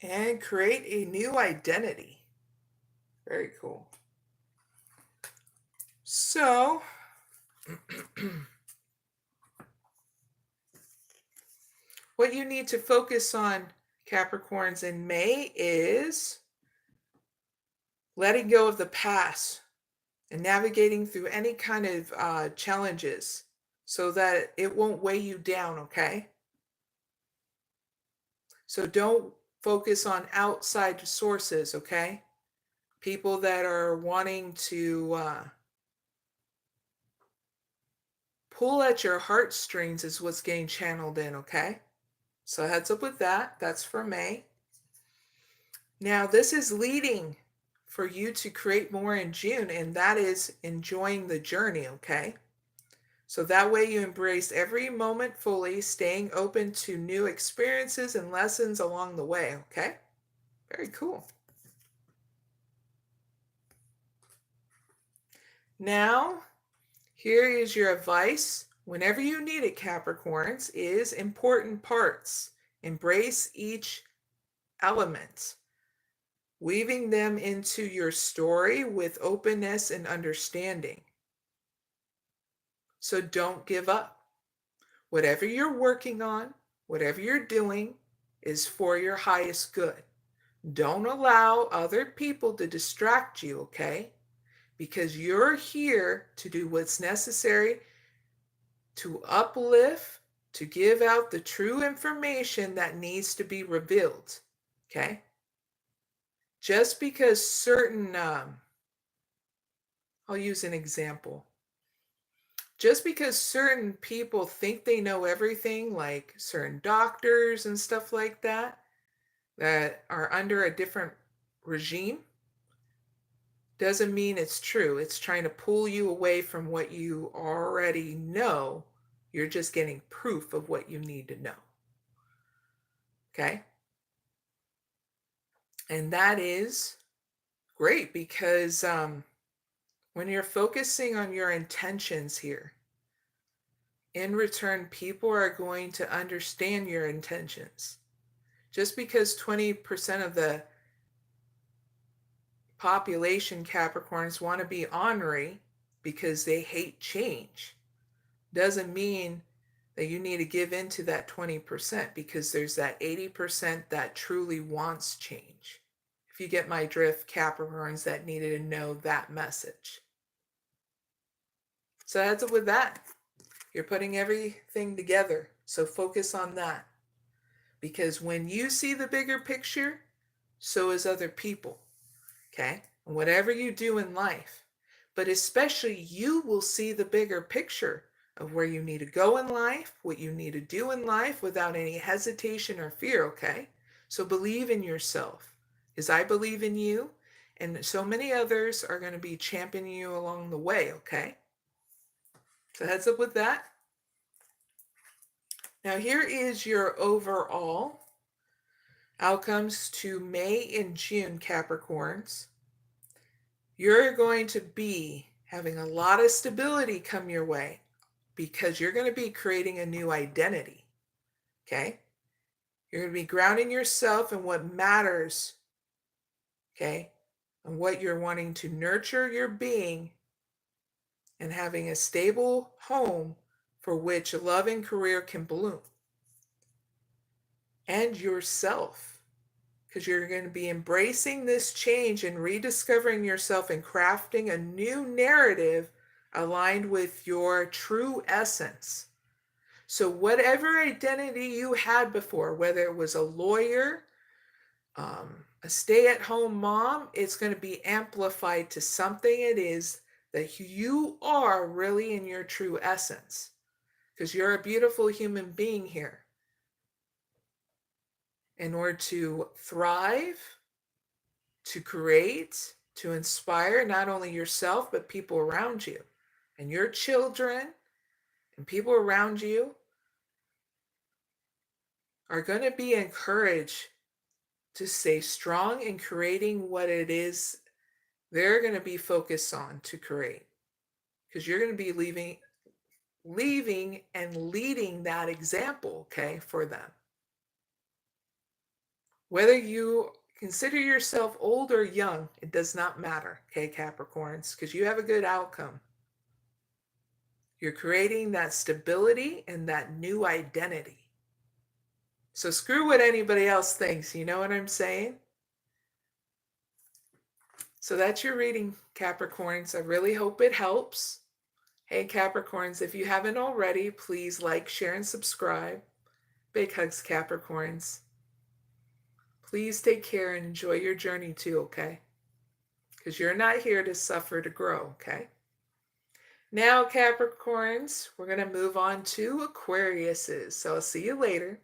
And create a new identity. Very cool. So, what you need to focus on, Capricorns, in May is letting go of the past and navigating through any kind of challenges so that it won't weigh you down, okay? So don't focus on outside sources, okay? People that are wanting to pull at your heartstrings is what's getting channeled in, okay? So heads up with that. That's for May. Now, this is leading for you to create more in June, and that is enjoying the journey, okay? So that way you embrace every moment fully, staying open to new experiences and lessons along the way, okay? Very cool. Now, here is your advice. Whenever you need it, Capricorns, is important parts. Embrace each element, weaving them into your story with openness and understanding. So don't give up. Whatever you're working on, whatever you're doing, is for your highest good. Don't allow other people to distract you, okay? Because you're here to do what's necessary to uplift, to give out the true information that needs to be revealed, okay? Just because certain, I'll use an example. Just because certain people think they know everything, like certain doctors and stuff like that, that are under a different regime, doesn't mean it's true. It's trying to pull you away from what you already know. You're just getting proof of what you need to know. Okay? And that is great because when you're focusing on your intentions here, in return, people are going to understand your intentions. Just because 20% of the population, Capricorns, want to be ornery because they hate change, doesn't mean that you need to give in to that 20%, because there's that 80% that truly wants change. If you get my drift, Capricorns that needed to know that message. So heads up with that. You're putting everything together. So focus on that. Because when you see the bigger picture, so is other people. Okay? And whatever you do in life, but especially you will see the bigger picture of where you need to go in life, what you need to do in life without any hesitation or fear, okay? So believe in yourself, because I believe in you, and so many others are going to be championing you along the way, okay? So heads up with that. Now here is your overall outcomes to May and June, Capricorns. You're going to be having a lot of stability come your way because you're going to be creating a new identity, okay? You're going to be grounding yourself in what matters, okay? And what you're wanting to nurture your being, and having a stable home for which love and career can bloom. And yourself, because you're going to be embracing this change and rediscovering yourself and crafting a new narrative aligned with your true essence. So whatever identity you had before, whether it was a lawyer, a stay-at-home mom, it's going to be amplified to something it is that you are really in your true essence, because you're a beautiful human being here. In order to thrive, to create, to inspire not only yourself, but people around you, and your children and people around you are going to be encouraged to stay strong in creating what it is they're going to be focused on to create, because you're going to be leaving and leading that example, okay, for them. Whether you consider yourself old or young, it does not matter, okay, Capricorns, because you have a good outcome. You're creating that stability and that new identity. So screw what anybody else thinks, you know what I'm saying? So that's your reading, Capricorns. I really hope it helps. Hey, Capricorns, if you haven't already, please like, share, and subscribe. Big hugs, Capricorns. Please take care and enjoy your journey too, okay? Because you're not here to suffer, to grow, okay? Now, Capricorns, we're going to move on to Aquariuses. So I'll see you later.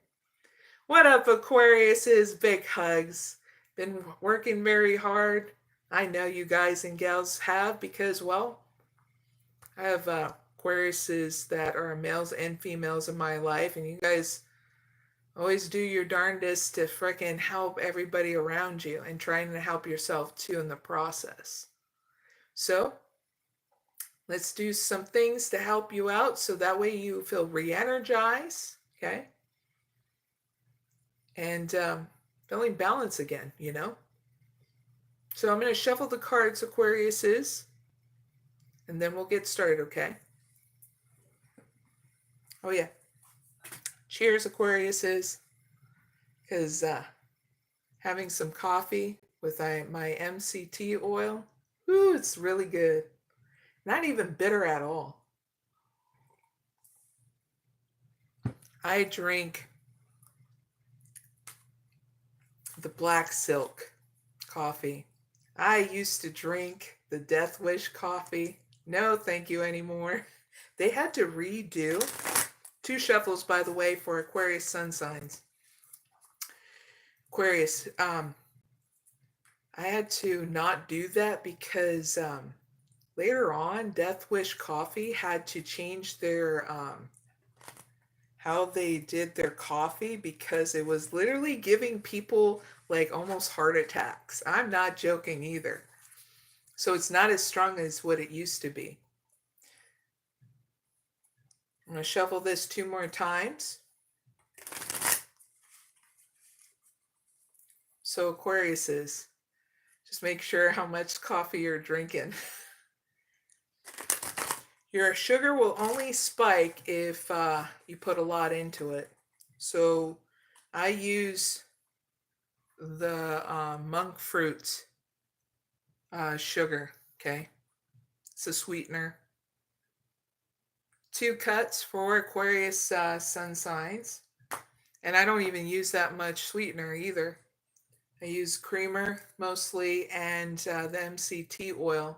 What up, Aquariuses? Big hugs. Been working very hard. I know you guys and gals have because, well, I have Aquariuses that are males and females in my life, and you guys always do your darndest to frickin' help everybody around you and trying to help yourself too in the process. So let's do some things to help you out so that way you feel re-energized, okay? And feeling balance again, you know? So I'm going to shuffle the cards, Aquariuses, and then we'll get started, okay? Oh, yeah. Cheers, Aquariuses, because having some coffee with my MCT oil, ooh, it's really good. Not even bitter at all. I drink the black silk coffee. I used to drink the Death Wish coffee. No, thank you anymore. They had to redo 2 shuffles, by the way, for Aquarius sun signs. Aquarius, I had to not do that because later on, Death Wish Coffee had to change their how they did their coffee because it was literally giving people like almost heart attacks. I'm not joking either. So it's not as strong as what it used to be. I'm going to shuffle this 2 more times. So Aquariuses, just make sure how much coffee you're drinking. Your sugar will only spike if you put a lot into it. So I use the monk fruit sugar, okay? It's a sweetener. 2 cuts for Aquarius sun signs. And I don't even use that much sweetener either. I use creamer mostly and the MCT oil.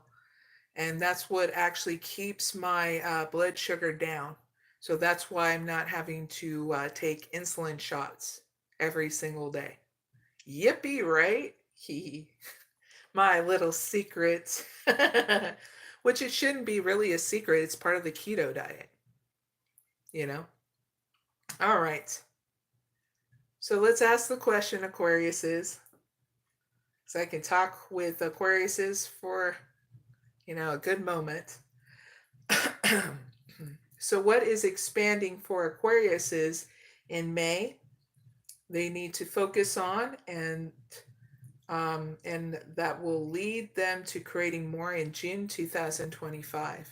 And that's what actually keeps my blood sugar down. So that's why I'm not having to take insulin shots every single day. Yippee, right? My little secret. Which it shouldn't be really a secret. It's part of the keto diet. You know? All right. So let's ask the question, Aquariuses. So I can talk with Aquariuses for, you know, a good moment. So what is expanding for Aquariuses in May? They need to focus on and that will lead them to creating more in June 2025.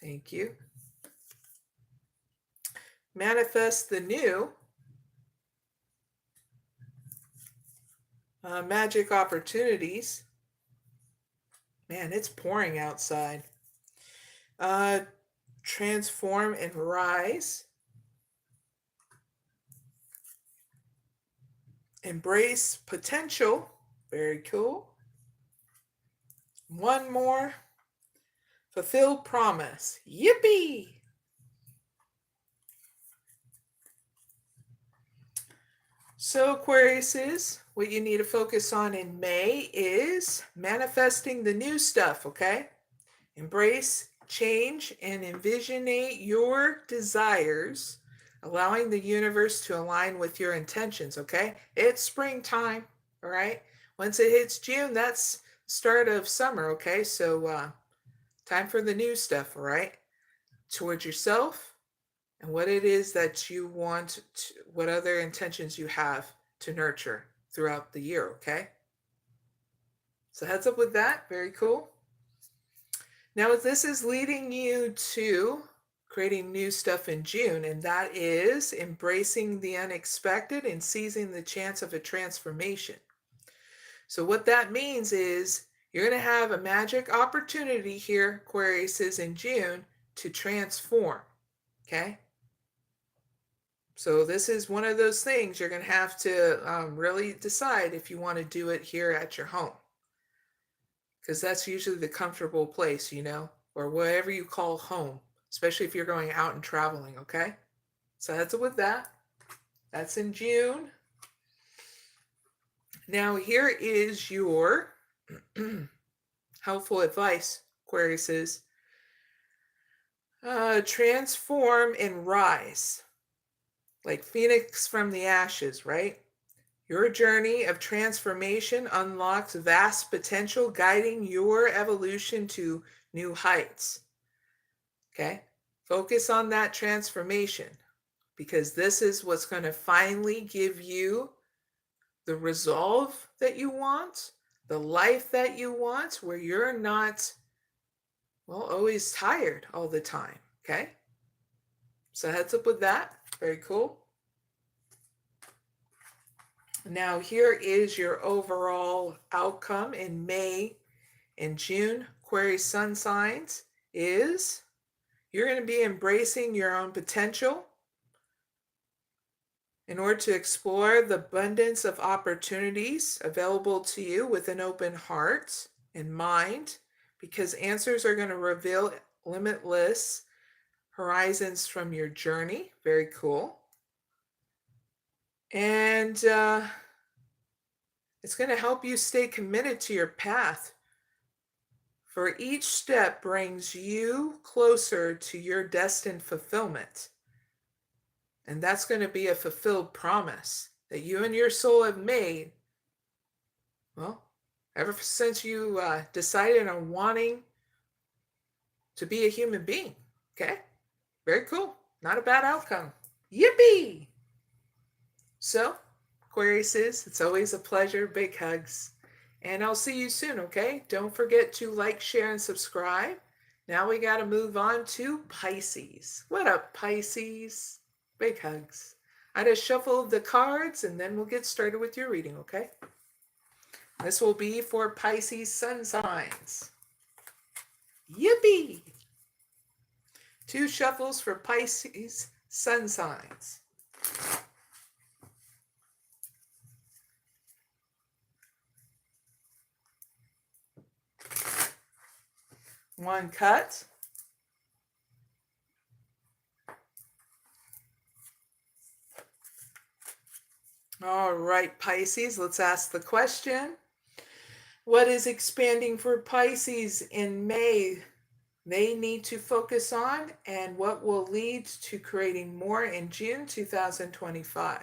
Thank you. Manifest the new. Magic opportunities. Man, it's pouring outside. Transform and rise. Embrace potential. Very cool. One more. Fulfill promise. Yippee! So Aquariuses, what you need to focus on in May is manifesting the new stuff, okay? Embrace change and envisionate your desires, allowing the universe to align with your intentions, okay? It's springtime, all right? Once it hits June, that's the start of summer, okay? So time for the new stuff, all right? Towards yourself, and what it is that you want, what other intentions you have to nurture throughout the year, okay? So heads up with that. Very cool. Now, this is leading you to creating new stuff in June, and that is embracing the unexpected and seizing the chance of a transformation. So what that means is you're going to have a magic opportunity here, Aquarius, is in June to transform, okay? So this is one of those things you're going to have to really decide if you want to do it here at your home. Because that's usually the comfortable place, you know, or whatever you call home, especially if you're going out and traveling, okay? So that's it with that. That's in June. Now here is your helpful advice, Aquariuses. Transform and rise. Like Phoenix from the ashes, right? Your journey of transformation unlocks vast potential, guiding your evolution to new heights. Okay? Focus on that transformation because this is what's going to finally give you the resolve that you want, the life that you want, where you're not, well, always tired all the time. Okay? So heads up with that. Very cool. Now here is your overall outcome in May and June. Aquarius sun signs is you're going to be embracing your own potential in order to explore the abundance of opportunities available to you with an open heart and mind, because answers are going to reveal limitless horizons from your journey. Very cool. And it's going to help you stay committed to your path. For each step brings you closer to your destined fulfillment. And that's going to be a fulfilled promise that you and your soul have made, well, ever since you decided on wanting to be a human being. Okay? Very cool. Not a bad outcome. Yippee! So, Aquariuses, it's always a pleasure. Big hugs. And I'll see you soon, okay? Don't forget to like, share, and subscribe. Now we got to move on to Pisces. What up, Pisces? Big hugs. I just shuffled the cards and then we'll get started with your reading, okay? This will be for Pisces sun signs. Yippee! 2 shuffles for Pisces sun signs. 1 cut. All right, Pisces, let's ask the question. What is expanding for Pisces in May? They need to focus on, and what will lead to creating more in June 2025.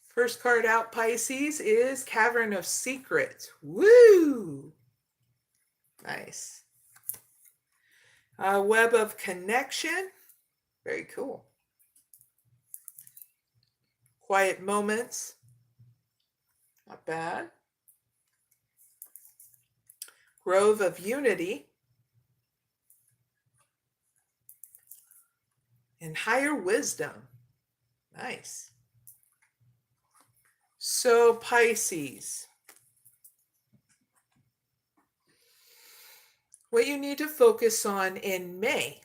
First card out, Pisces, is Cavern of Secret. Woo! Nice. Web of Connection. Very cool. Quiet Moments. Not bad. Grove of Unity. And Higher Wisdom. Nice. So, Pisces, what you need to focus on in May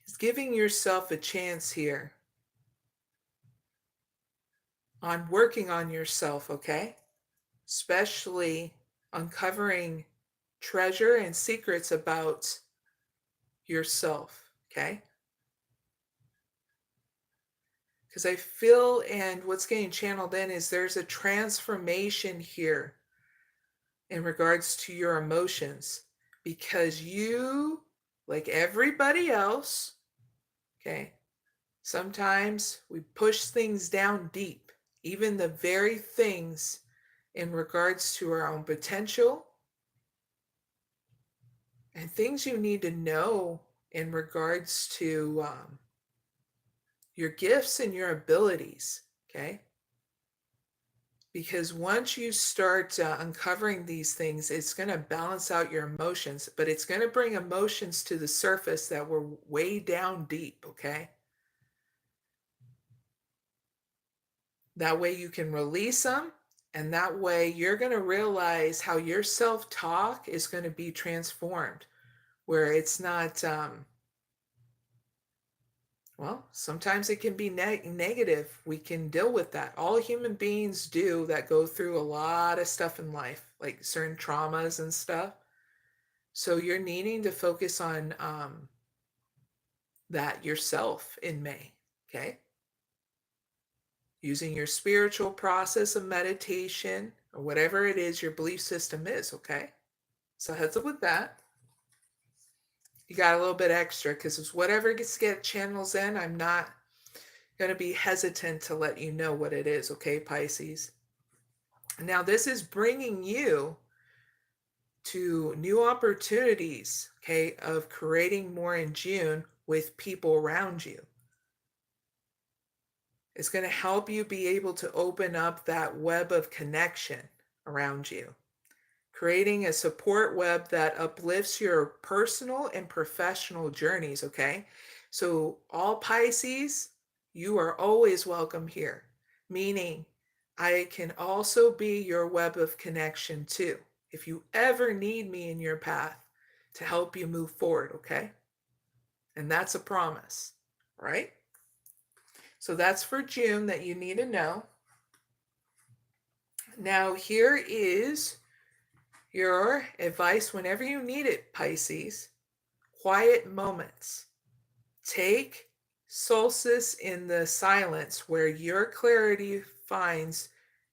is giving yourself a chance here on working on yourself, okay? Especially uncovering treasure and secrets about yourself, okay? Because I feel, and what's getting channeled in is there's a transformation here in regards to your emotions, because you, like everybody else, okay, sometimes we push things down deep, even the very things in regards to our own potential and things you need to know in regards to your gifts and your abilities, okay? Because once you start uncovering these things, it's going to balance out your emotions, but it's going to bring emotions to the surface that were way down deep, okay? That way you can release them, and that way you're going to realize how your self-talk is going to be transformed, where it's not, well, sometimes it can be negative. We can deal with that. All human beings do that go through a lot of stuff in life, like certain traumas and stuff. So you're needing to focus on that yourself in May, okay? Using your spiritual process of meditation or whatever it is your belief system is, okay? So heads up with that. You got a little bit extra because it's whatever get channels in, I'm not going to be hesitant to let you know what it is, okay, Pisces? Now, this is bringing you to new opportunities, okay, of creating more in June with people around you. It's going to help you be able to open up that web of connection around you, creating a support web that uplifts your personal and professional journeys, okay? So all Pisces, you are always welcome here, meaning I can also be your web of connection too, if you ever need me in your path to help you move forward, okay? And that's a promise, right? So that's for June that you need to know. Now here is your advice whenever you need it, Pisces. Quiet moments. Take solstice in the silence where your clarity finds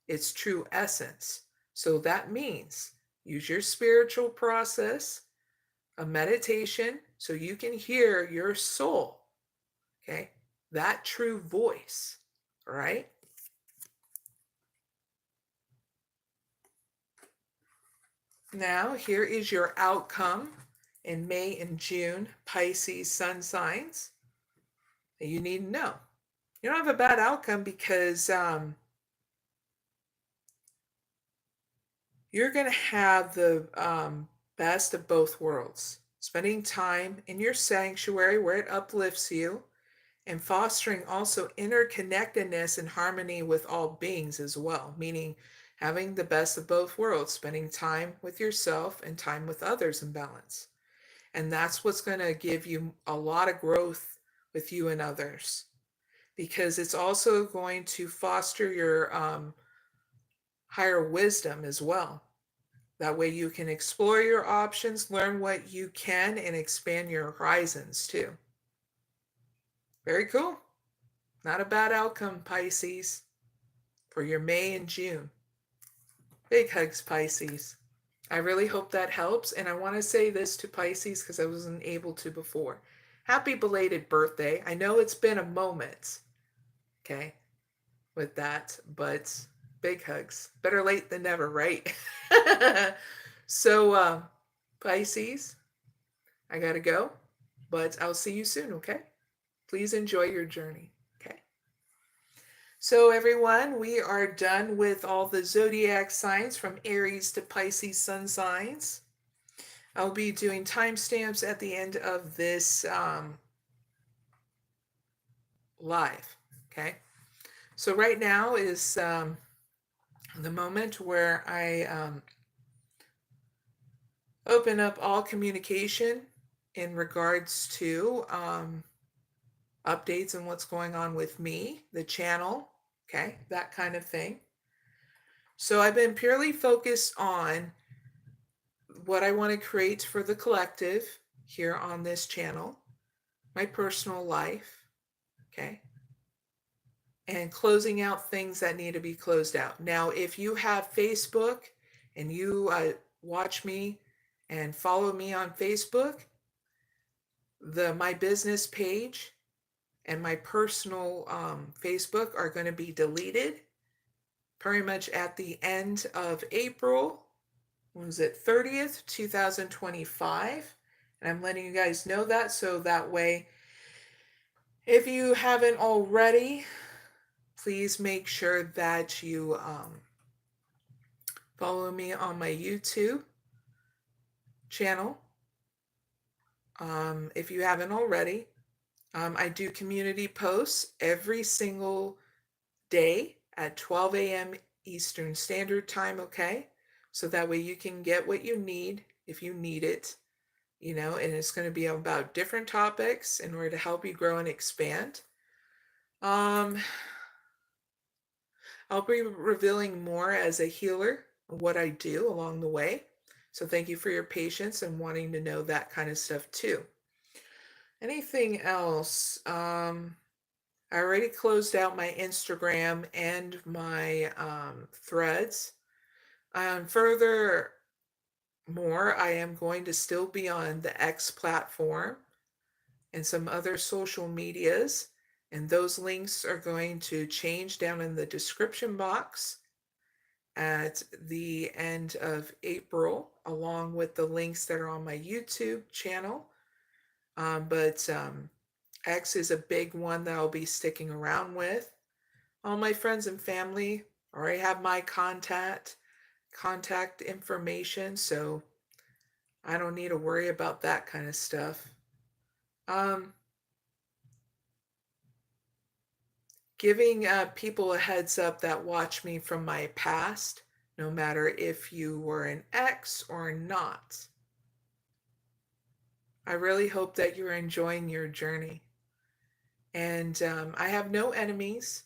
its true essence. So that means use your spiritual process, a meditation, so you can hear your soul, okay? That true voice, all right? Now, here is your outcome in May and June, Pisces sun signs that you need to know. You don't have a bad outcome because you're going to have the best of both worlds. Spending time in your sanctuary where it uplifts you, and fostering also interconnectedness and harmony with all beings as well, meaning having the best of both worlds, spending time with yourself and time with others in balance. And that's what's going to give you a lot of growth with you and others, because it's also going to foster your higher wisdom as well. That way you can explore your options, learn what you can, and expand your horizons too. Very cool. Not a bad outcome, Pisces, for your May and June. Big hugs, Pisces. I really hope that helps. And I want to say this to Pisces because I wasn't able to before. Happy belated birthday. I know it's been a moment, okay, with that, but big hugs. Better late than never, right? So, Pisces, I got to go, but I'll see you soon, okay? Please enjoy your journey, okay? So everyone, we are done with all the zodiac signs from Aries to Pisces sun signs. I'll be doing timestamps at the end of this live, okay? So right now is the moment where I open up all communication in regards to updates on what's going on with me, the channel, okay, that kind of thing. So I've been purely focused on what I want to create for the collective here on this channel, my personal life, okay, and closing out things that need to be closed out. Now, if you have Facebook and you watch me and follow me on Facebook, my business page and my personal Facebook are going to be deleted pretty much at the end of April. When was it? 30th, 2025. And I'm letting you guys know that, so that way, if you haven't already, please make sure that you follow me on my YouTube channel. If you haven't already, I do community posts every single day at 12 a.m. Eastern Standard Time, okay? So that way you can get what you need if you need it, you know, and it's going to be about different topics in order to help you grow and expand. Um, I'll be revealing more as a healer, what I do along the way. So thank you for your patience and wanting to know that kind of stuff too. Anything else? I already closed out my Instagram and my threads. Furthermore, I am going to still be on the X platform and some other social medias, and those links are going to change down in the description box at the end of April, along with the links that are on my YouTube channel. But X is a big one that I'll be sticking around with. All my friends and family already have my contact information, so I don't need to worry about that kind of stuff. Giving people a heads up that watch me from my past, no matter if you were an ex or not. I really hope that you're enjoying your journey. And I have no enemies,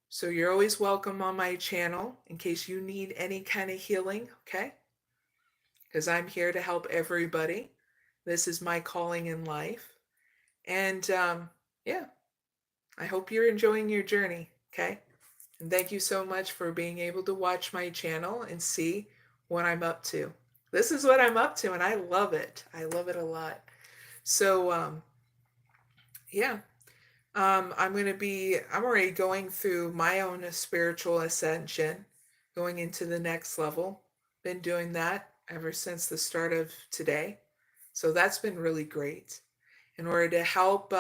so you're always welcome on my channel in case you need any kind of healing, okay? Because I'm here to help everybody. This is my calling in life. And yeah, I hope you're enjoying your journey, okay? And thank you so much for being able to watch my channel and see what I'm up to. This is what I'm up to, and I love it. I love it a lot. So, yeah, I'm already going through my own spiritual ascension, going into the next level. Been doing that ever since the start of today. So that's been really great in order to help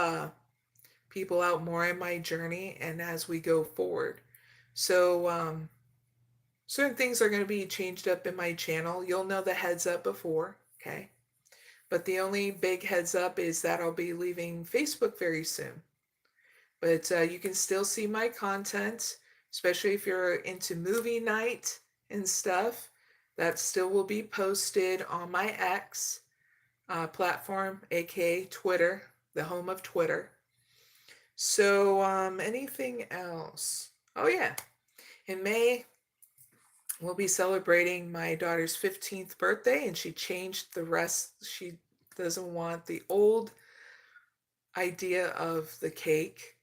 people out more in my journey and as we go forward. So, certain things are going to be changed up in my channel. You'll know the heads up before, okay? But the only big heads up is that I'll be leaving Facebook very soon. But you can still see my content, especially if you're into movie night and stuff. That still will be posted on my X platform, aka Twitter, the home of Twitter. So, anything else? Oh, yeah. In May, we'll be celebrating my daughter's 15th birthday, and she changed the rest. She doesn't want the old idea of the cake.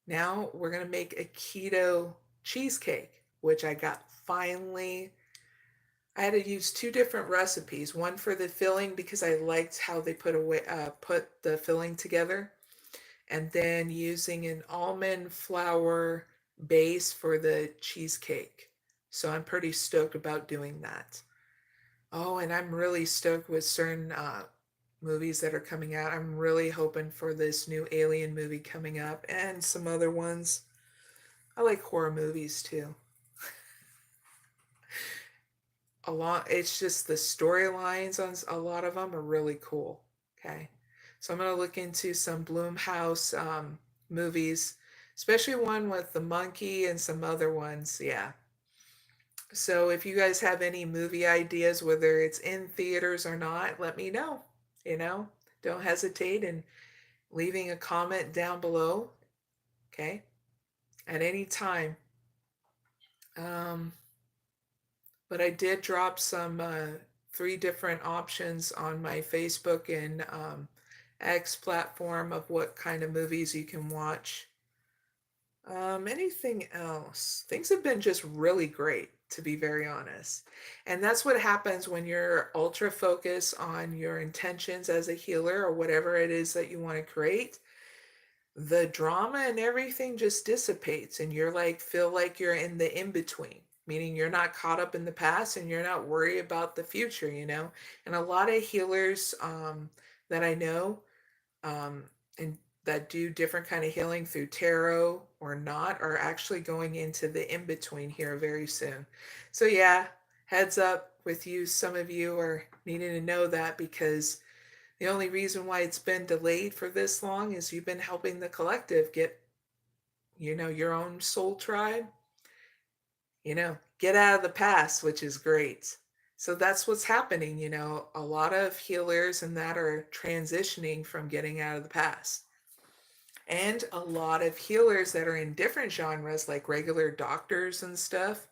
Now we're going to make a keto cheesecake, which I got finally. I had to use two different recipes, one for the filling because I liked how they put the filling together, and then using an almond flour base for the cheesecake. So I'm pretty stoked about doing that. Oh, and I'm really stoked with certain movies that are coming out. I'm really hoping for this new Alien movie coming up and some other ones. I like horror movies too. It's just the storylines on a lot of them are really cool. Okay, so I'm gonna look into some Blumhouse movies, especially one with the monkey and some other ones. Yeah. So if you guys have any movie ideas, whether it's in theaters or not, let me know. You know, don't hesitate in leaving a comment down below. Okay, at any time. But I did drop some 3 different options on my Facebook and X platform of what kind of movies you can watch. Anything else? Things have been just really great, to be very honest. And that's what happens when you're ultra focused on your intentions as a healer or whatever it is that you want to create. The drama and everything just dissipates, and you're like, feel like you're in the in between, meaning you're not caught up in the past and you're not worried about the future, you know. And a lot of healers that I know and that do different kind of healing through tarot or not are actually going into the in between here very soon. So yeah, heads up with you. Some of you are needing to know that because the only reason why it's been delayed for this long is you've been helping the collective get, you know, your own soul tribe. get out of the past, which is great. So that's what's happening, a lot of healers and that are transitioning from getting out of the past. And a lot of healers that are in different genres, like regular doctors and stuff,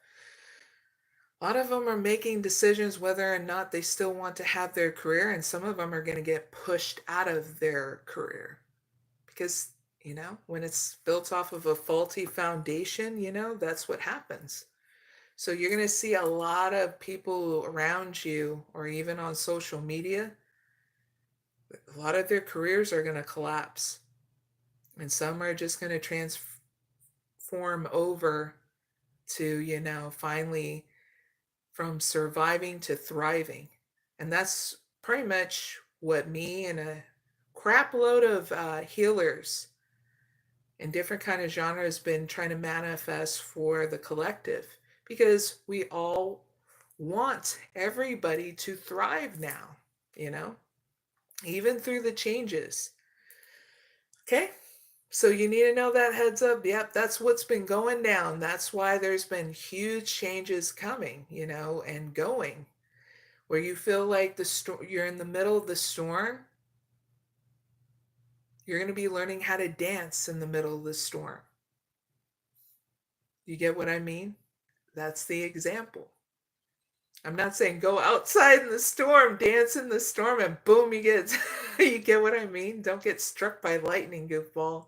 a lot of them are making decisions whether or not they still want to have their career, and some of them are going to get pushed out of their career because, when it's built off of a faulty foundation, that's what happens. So you're going to see a lot of people around you or even on social media, a lot of their careers are going to collapse. And some are just going to transform over to, finally from surviving to thriving. And that's pretty much what me and a crap load of healers in different kind of genres been trying to manifest for the collective, because we all want everybody to thrive now, even through the changes. Okay, so you need to know that heads up. Yep, that's what's been going down. That's why there's been huge changes coming, and going, where you feel like you're in the middle of the storm. You're going to be learning how to dance in the middle of the storm. You get what I mean? That's the example. I'm not saying go outside in the storm, dance in the storm, and boom, you get you get what I mean? Don't get struck by lightning, goofball.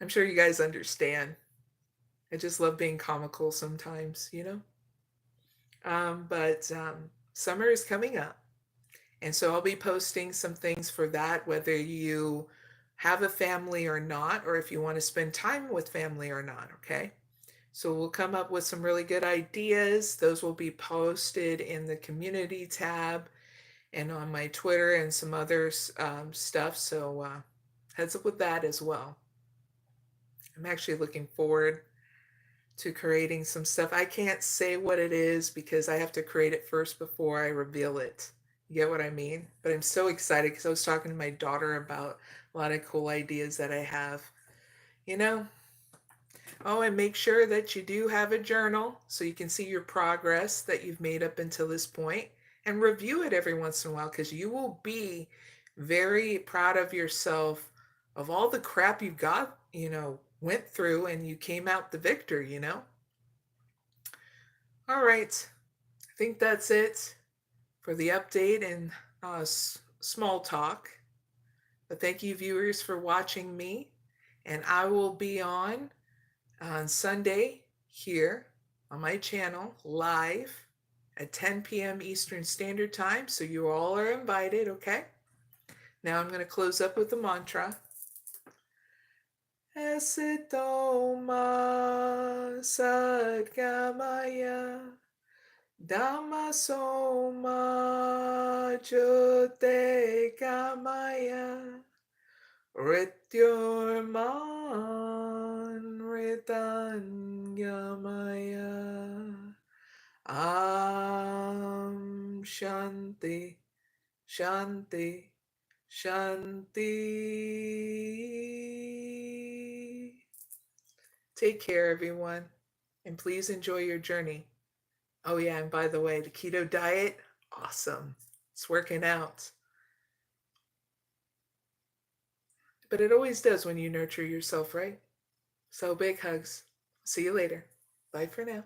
I'm sure you guys understand. I just love being comical sometimes, But summer is coming up. And so I'll be posting some things for that, whether you have a family or not, or if you want to spend time with family or not, okay? So we'll come up with some really good ideas. Those will be posted in the community tab and on my Twitter and some other stuff. So heads up with that as well. I'm actually looking forward to creating some stuff. I can't say what it is because I have to create it first before I reveal it. You get what I mean? But I'm so excited because I was talking to my daughter about a lot of cool ideas that I have. Oh, and make sure that you do have a journal so you can see your progress that you've made up until this point, and review it every once in a while, because you will be very proud of yourself of all the crap you got, went through, and you came out the victor. All right. I think that's it for the update and small talk. But thank you, viewers, for watching me. And I will be on Sunday here on my channel live at 10 p.m. Eastern Standard Time. So you all are invited, okay? Now I'm going to close up with the mantra. Esitoma sadgamaya Dhammasoma Jyote Gamaya Rityurman Ritanyamaya Shanti Shanti Shanti. Take care, everyone, and please enjoy your journey. Oh yeah, and by the way, the keto diet, awesome. It's working out. But it always does when you nurture yourself, right? So big hugs. See you later. Bye for now.